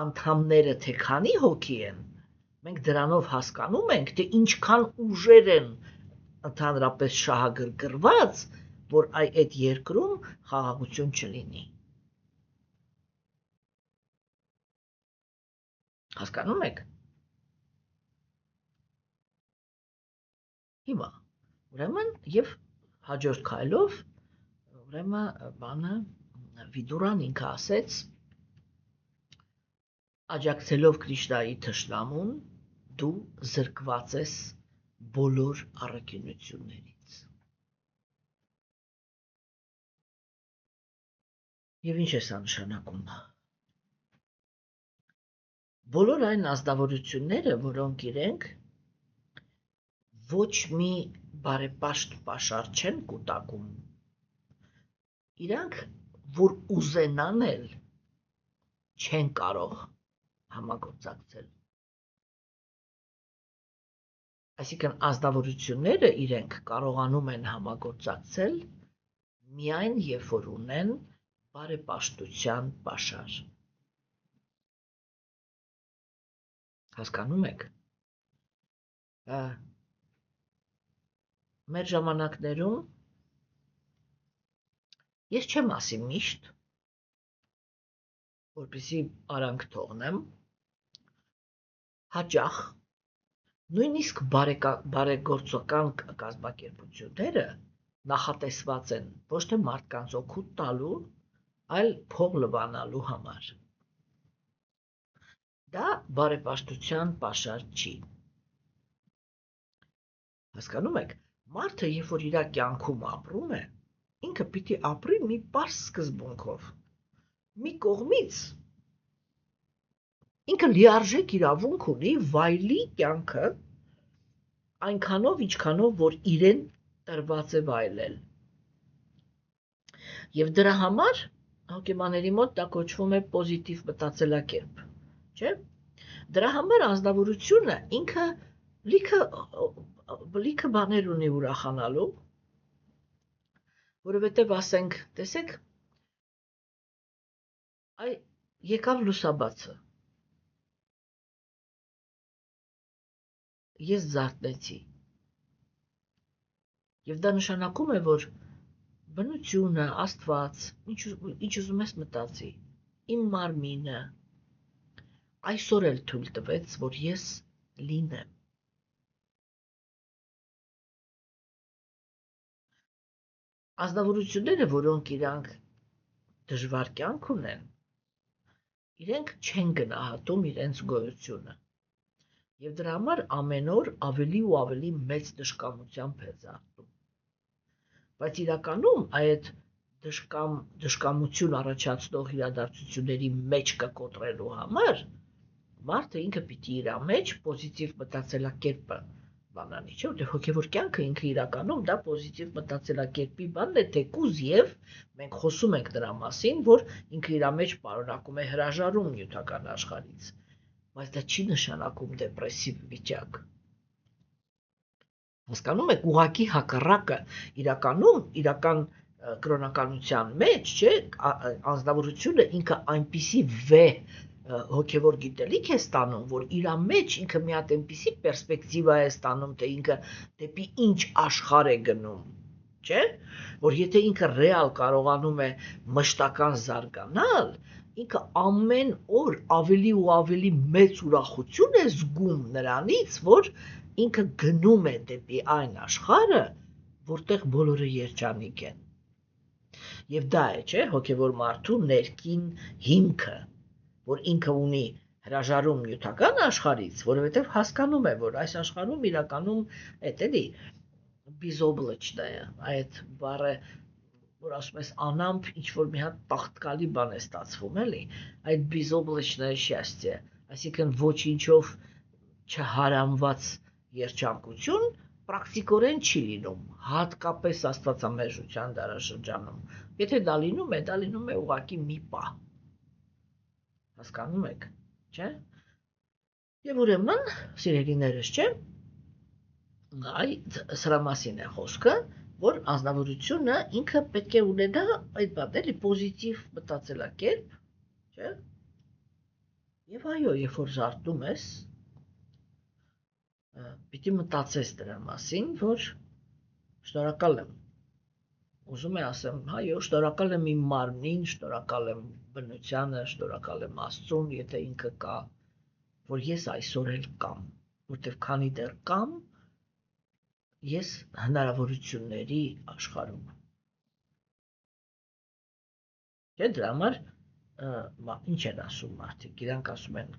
անդամները թե քանի հոգի են, մենք դրանով հասկանում ենք, թե ինչքան ուժեր են ընդհանրապես շահագրգռված, որ այդ երկրում խաղաղություն չլինի։ Հասկանում եք։ Հիմա, ուրեմն, եւ հաջորդ քայլով, ուրեմն բանը Վիդուրան ինքը ասեց, աջակցելով Կրիշնայի թշնամուն, դու զրկված ես բոլոր առաքինություններից։ Եվ ինչ է սա նշանակում։ Բոլոր այն ազնվորությունները, որոնք իրենք ոչ մի բարեպաշտ պաշար չեն կուտակում, իրանք, որ ուզենան էլ, չեն կարող համագործակցել։ Այսինքն ազնվորությունները իրենք կարողանում են համագործակցել միայն երբ որ ունեն բարեպաշտության պաշար։ Հասկանում եք։ Մեր ժամանակներում ես չեմ ասի միշտ, որպեսզի արանք թողնեմ, հաճախ նույնիսկ բարեգործական կազմակերպությունները նախատեսված են ոչ թե մարդկանց օգուտ տալու, այլ փող լվանալու համար։ Դա բարեպաշտության պաշար չի։ Հասկանում եք, մարդը, երբ որ իր կյանքում ապրում է, ինքը պիտի ապրի մի պարզ սկզբունքով։ Մի կողմից ինքը լիարժեք իրավունք ունի վայելի կյանքը այնքանով, ինչքանով, որ իրեն տրված է վայելել։ Եվ դրա համար հոգեբաների մոտ դա կոչվում է պոզիտիվ մտածելակերպ, չէ՞։ Դրա համար ազնվորությունը ինքը լիքը բաներ ունի ուրախանալու, որովհետև ասենք, տեսեք, եկավ լուսաբացը, ես զարթնեցի։ Եվ դա նշանակում է, որ բնությունը, Աստված, ինչ ուզում ես մտածի, իմ մարմինը այսօր էլ թույլ տվեց, որ ես լինեմ։ Ազնվորությունները, որոնք իրանք դժվար կյանք ունեն, իրենք չեն գնահատում իրենց գոյությունը։ Եվ դրա համար ամեն օր ավելի ու ավելի մեծ դժկամությամբ է զարթնում։ Բայց իրականում այդ դժկամություն առաջացնող իրադարձությունների մեջ կկոտրելու համար մարդը ինքը պիտի իր մեջ պոզիտիվ մտածելակերպը բանանի, չէ՞, որտեղ հոգևոր կյանքը ինքը իրականում դա պոզիտիվ մտածելակերպի բանն է, թեկուզ եւ մենք խոսում ենք դրա մասին, որ ինքը իր մեջ պարունակում է հրաժարում նյութական աշխարհից, բայց դա չի նշանակում դեպրեսիվ վիճակ։ Հասկանում եք, ուղղակի հակառակը իրական կրոնականության մեջ, չէ, անձնավորությունը ինքը այնպիսի վեհ հոգևոր գիտելիք է ստանում, որ իր մեջ ինքը մի հատ այնպիսի պերսպեկտիվա է ստանում, թե ինքը դեպի ինչ աշխարհ է գնում, չէ, որ եթե ինքը ռեալ կարողանում է մշտական զարգանալ, ինքը ամեն օր ավելի ու ավելի մեծ ուրախություն է զգում նրանից, որ ինքը գնում է դեպի այն աշխարհը, որտեղ բոլորը երջանիկ են։ Եվ դա է, չէ, հոգևոր մարդու ներքին հիմքը, որ ինքը ունի հրաժարում նյութական աշխարհից, որովհետև հասկանում է, որ այս աշխարհում իրականում այդ էլի բիզոբլեչնայը, այդ բառը, որ ասում ես անամփ ինչ որ մի հատ տաղտկալի բան է ստացվում, էլի, այդ բիզոբլեչնայը счастье, այսինքն ոչինչով չհարամված երջանկություն պրակտիկորեն չի լինում, հատկապես աստվածամերժության դարաշրջանում։ Եթե դա լինում է ուղղակի մի պահ։ Հասկանում եք, չէ՞։ Եվ ուրեմն, սիրելիներս, չէ՞, սրա մասին է խոսքը, որ անձնավորությունը ինքը պետք է ունենա այդ բաների պոզիտիվ մտածելակերպ, չէ՞։ Եվ այո, երբ որ զարթնում ես, պիտի մտածես դրա մասին, որ շնորհակալ եմ։ Ուզում եմ ասեմ, այո, շնորհակալ եմ իմ մարմնին, շնորհակալ եմ բնությանը, շնորհակալ եմ Աստծուն, եթե ինքը կա, որ ես այսօր էլ կամ, որտեղ քանի դեռ կամ, ես հնարավորությունների աշխարհում։ Չէ, դրա համար ինչ են ասում մարդիկ, իրանք ասում են,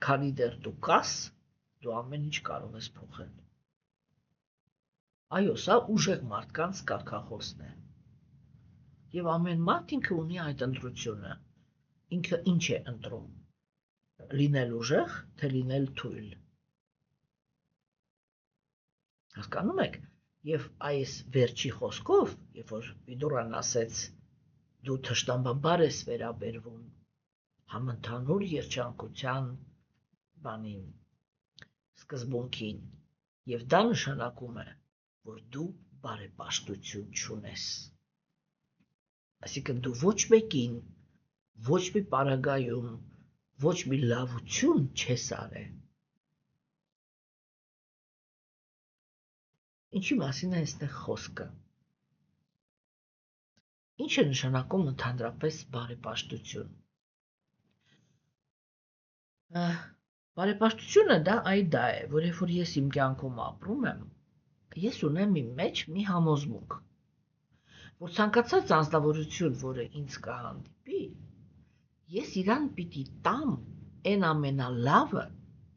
քանի դեռ դու կաս, դու ամեն ինչ կարող ես փոխել։ Այո, սա ուժեղ մարդկանց կարգախոսն է։ Եվ ամեն մարդ ինքը ունի այդ ընտրությունը։ Ինքը ինչ է ընտրում։ Լինել ուժեղ, թե լինել թույլ։ Հասկանում եք։ Եվ այս վերջի խոսքով, երբ որ Վիդուրան ասեց, դու թշնամաբար ես վերաբերվում համընդհանուր երջանկության բանին, սկզբունքին, եւ դա նշանակում է, որ դու բարեպաշտություն չունես։ Այսինքն դու ոչ մեկին, ոչ մի պարագայում, ոչ մի լավություն չես արել։ Ինչի մասին է այստեղ խոսքը։ Ինչ է նշանակում ընդհանրապես բարեպաշտություն։ Բարեպաշտությունը դա է, որ երբ որ ես իմ կյանքում ապրում եմ, ես ունեմ իմ մեջ մի համոզմունք, որ ցանկացած անձնավորություն, որը ինձ կհանդիպի, ես իրան պիտի տամ այն ամենալավը,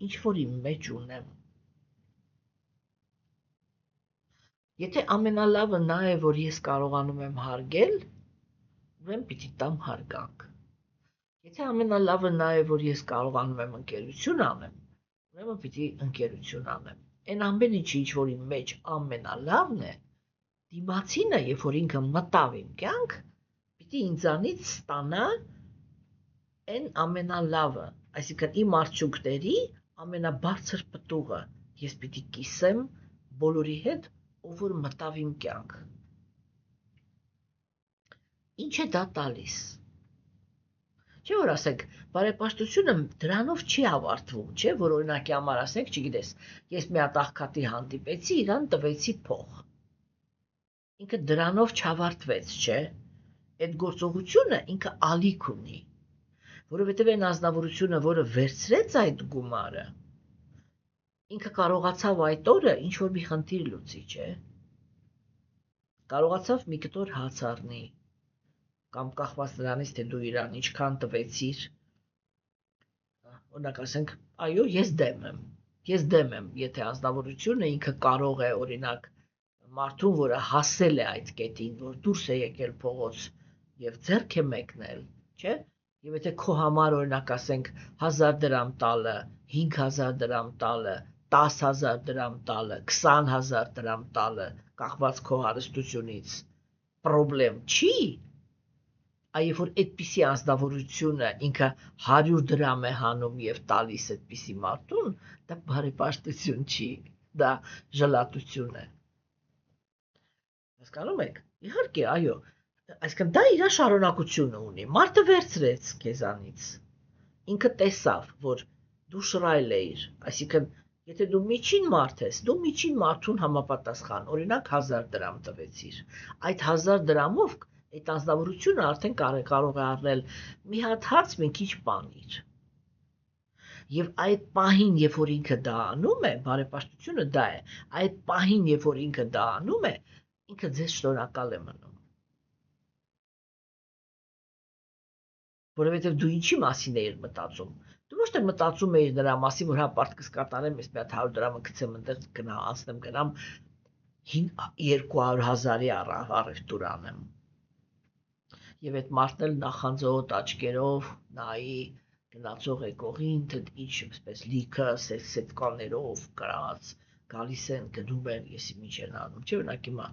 ինչ որ իմ մեջ ունեմ։ Եթե ամենալավը նա է, որ ես կարողանում եմ հարգել, ուրեմն պիտի տամ հարգանք։ Եթե ամենալավը նա է, որ ես կարողանում եմ ընկերություն անեմ, ուրեմն պիտի ընկերություն անեմ։ Այն ամեն ինչը, ինչ որ իմ մեջ ամենալավն է, դիմացինը, երբ որ ինքը մտավ իմ կյանք, պիտի ինձանից ստանա այն ամենալավը, այսինքն իմ արդյունքների ամենաբարձր պտուղը, ես պիտի կիսեմ բոլորի հետ, ով որ մտավ իմ կյանք։ Ինչ է դա տալիս։ Չէ՞ որ ասենք, բարեպաշտությունը դրանով չի ավարտվում, չէ՞, որ օրինակի համար ասենք, չգիտես, ես մի հատ աղքատի հանդիպեցի, իրան տվեցի փող։ Ինքը դրանով չավարտվեց, չէ՞։ Այդ գործողությունը ինքը ալիք ունի, որովհետև այն ազնվորությունը, որը վերցրեց այդ գումարը, ինքը կարողացավ այդ օրը ինչ-որ մի խնդիր լուծի, չէ՞։ Կարողացավ մի կտոր հաց առնի, կամ կախված նրանից, թե դու իրան ինչքան տվեցիր, օրինակ ասենք, այո, ես դեմ եմ, եթե ազնվորությունը ինքը կարող է, օրինակ, մարդուն, որը հասել է այդ կետին, որ դուրս է եկել փողոց եւ ձեռք է մեկնել, չէ՞։ Եվ եթե քո համար օրինակ ասենք 1000 դրամ տալը, 5000 դրամ տալը, 10,000 դրամ տալը, 20,000 դրամ տալը, կախված քո հարստությունից, պրոբլեմ չի, այ որ այդպիսի ազնվորությունը ինքը 100 դրամ է հանում եւ տալիս այդպիսի մարդուն, դա բարեպաշտություն չի, դա ժլատություն է։ Հասկանում եք։ Իհարկե, այո, այսինքն դա իր շարունակությունը ունի։ Մարդը վերցրեց քեզանից։ Ինքը տեսավ, որ դու շռայլ էիր, այսինքն եթե դու միջին մարդ ես, դու միջին մարդուն համապատասխան, օրինակ 1000 դրամ տվեցիր։ Այդ 1000 դրամով այդ ազնվորությունը արդեն կարող է առնել մի հատ հաց, մի քիչ պանիր։ Եվ այդ պահին, երբ որ ինքը դա անում է, բարեպաշտությունը դա է, այդ պահին, երբ որ ինքը դա անում է, ինքը ձեզ շնորհակալ է մնում։ Որովհետև դու ինչի մասին էիր մտածում։ Դու ոչ թե մտածում էիր նրա մասին, որ հա պարտքս կատարեմ, ես մի հատ 100 դրամը գցեմ այնտեղ գնամ 200,000-ի առևտուր անեմ։ Եվ այդ մարդն էլ նախանձողոտ աչքերով նայի գնացող եկողին, թե ինչ այսպես լիքը սեցկաներով գրած գալիս են, գնում են, եսի ինչ են անում, չէ՞ օրինակ հիմա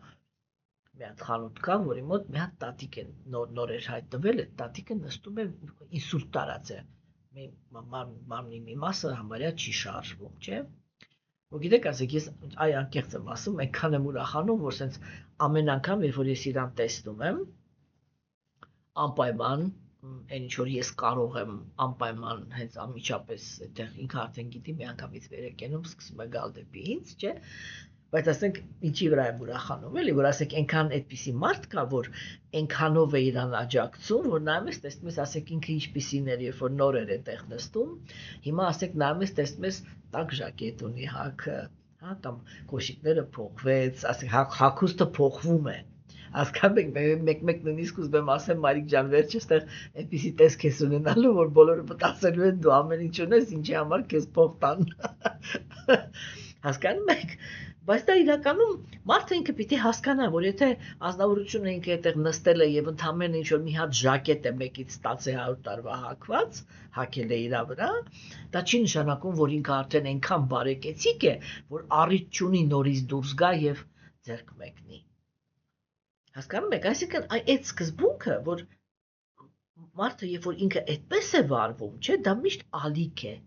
մի հատ խանութ կա, որի մոտ մի հատ տատիկ են նոր էր հայտնվել, այդ տատիկը նստում է ինսուլտ տարած է։ Մարմնի մի մասը համարյա չի շարժվում, չէ՞։ Ու գիտեք, ասեք, ես այ անկեղծ եմ ասում, այնքան եմ ուրախանում, որ սենց ամեն անգամ, երբ որ ես իրան տեսնում եմ, անպայման, այն ինչ որ ես կարող եմ անպայման հենց անմիջապես այդտեղ ինքը արդեն գիտի, մի անգամից վեր է կենում, սկսում է գալ դեպի ինձ, չէ՞։ Բայց ասենք ինչի վրա եմ ուրախանում, էլի, որ ասենք այնքան այդպիսի մարդ կա, որ այնքանով է իրան աջակցում, որ նայում ես, տեսնում ես, ասենք ինքը ինչպիսին էր, երբ որ նոր էր այդտեղ նստում, հիմա ասենք նայում ես, տեսնում ես, տակ ժակետ ունի հագը, հա, կամ կոշիկները փոխվեց, ասենք հագուստը փոխվում է։ Հասկանում եք, մեկ նույնիսկ ուզում եմ ասեմ, Մարիկ ջան, վերջը այդտեղ այնպիսի տեսք ես ունենալու, որ բոլորը մտածելու են դու ամեն ինչ ունես, ինչի համար քեզ փող տան։ Հասկանում եք։ Բայց դա իրականում մարդը ինքը պիտի հասկանա, որ եթե ազնվորությունը ինքը այդտեղ նստել է եւ ընդամենը ինչ որ մի հատ ժակետ է մեկից ստացել 100 տարվա հագված, հագել է իր վրա, դա չի նշանակում, որ ինքը արդեն այնքան բարեկեցիկ է, որ առիթ չունի նորից դուրս գա եւ ձեռք մեկնի։ Հասկանում եք, այսինքն այդ սկզբունքը, որ մարդը երբ որ ինքը այդպես է վարվում, չէ, դա միշտ ալիք է։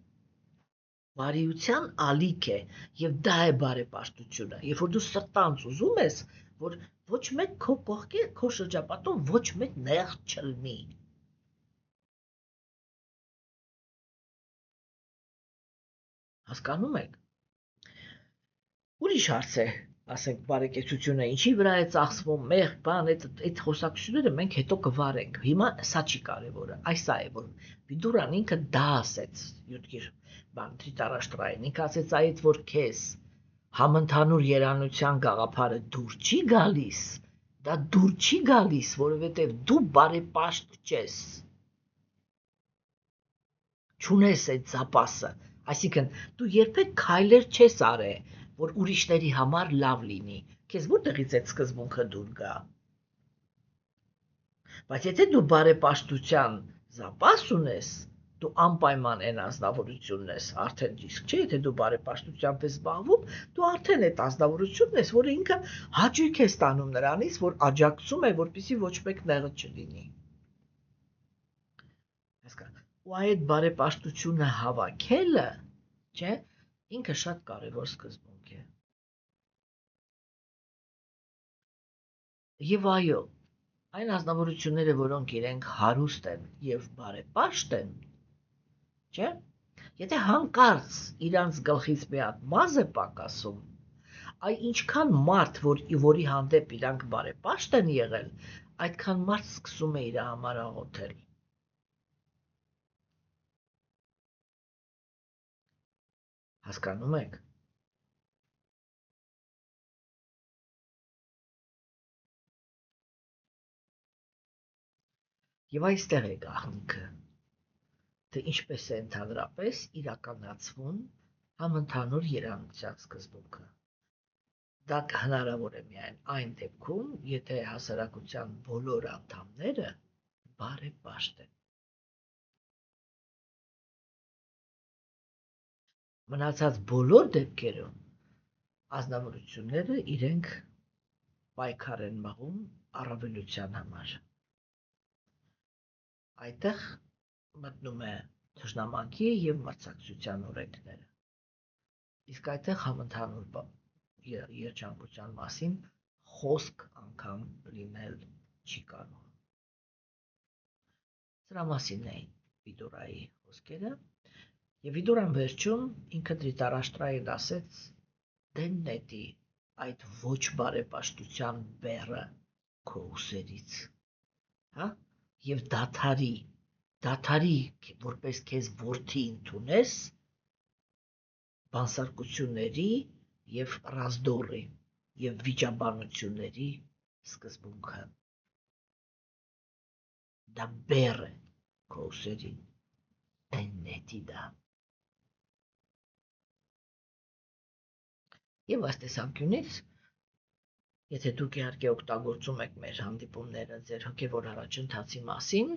Բարիության ալիք է եւ դա է բարեպաշտությունը։ Երբ որ դու սրտանց ուզում ես, որ ոչ մեկ քո կողքի, քո շրջապատում ոչ մեկ նեղ չլինի։ Հասկանում եք։ Ուրիշ հարց է, ասենք բարեկեցությունը ինչի վրա է ծախսվում, մեղ, բան, այդ խոսակցությունները մենք հետո կվարենք։ Հիմա սա չի կարևորը, այս է, որ Վիդուրան ինքը դա ասեց, յոթգիր բան դրիտարաշտրային, ինքը ասեց այդ, որ քեզ համընդհանուր երանության գաղափարը դուր չի գալիս, դա դուր չի գալիս, որովհետև դու բարեպաշտ չես, չունես այդ զապասը, այսինքն դու երբեք քայլեր չես արել, որ ուրիշների համար լավ լինի, քեզ որտեղից այդ սկզբունքը դուր գա։ Բայց եթե դու բարեպաշտության զապաս ունես, դու անպայման այն ազնվորությունն ես, արդեն իսկ չէ, եթե դու բարեպաշտությամբ ես զբաղվում, դու արդեն այդ ազնվորությունն ես, որը ինքը հաճույք է ստանում նրանից, որ աջակցում է, որպեսզի ոչ մեկ նեղը չլինի։ Ու այդ բարեպաշտությունը հավաքելը, չէ, ինքը շատ կարևոր սկզբունք է։ Եվ այո, Այն ազնվորությունները, որոնք իրենք հարուստ են եւ բարեպաշտ են, չէ՞։ Եթե հանկարծ իրանց գլխից մի հատ մազ է պակասում, այ ինչքան մարդ, որի հանդեպ իրանք բարեպաշտ են եղել, այդքան մարդ սկսում է իր համար աղոթել։ Հասկանում եք։ Եվ այստեղ է գաղտնիքը, թե ինչպես է ընդհանրապես իրականացվում համընդհանուր երանության սկզբունքը։ Դա հնարավոր է միայն այն դեպքում, եթե հասարակության բոլոր անդամները բարեպաշտ են։ Մնացած բոլոր դեպքերում ազնվորությունները իրենք պայքար են մղում առավելության համար։ Այդտեղ մտնում է թշնամանքի եւ մրցակցության օրենքները։ Իսկ այդտեղ համընդհանուր երջանկության մասին խոսք անգամ լինել չի կարող։ Սրա մասին էին Վիդուրայի խոսքերը, եւ Վիդուրան վերջում ինքը դրիտարաշտրային ասեց. «Դեն նետի այդ ոչ բարեպաշտության բեռը քո ուսերից, հա, եւ դաթարի, որպես քեզ որդի ընդունես բանսարկությունների եւ ռազդորի եւ վիճաբանությունների սկզբունքը։ Դա բեռ է քո ուսերին, դեն նետի դա»։ Եվ այս տեսանկյունից, եթե դուք իհարկե օգտագործում եք մեր հանդիպումները ձեր հոգևոր առաջընթացի մասին,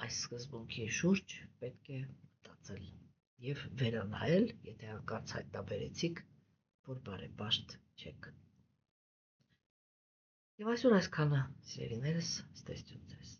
այս սկզբունքի շուրջ պետք է մտածել եւ վերանայել, եթե հանկարծ հայտնաբերեցիք, որ բարեպաշտ չեք։ Եվ այսօր այսքանը, սիրելիներս, ստեսություն ձեզ։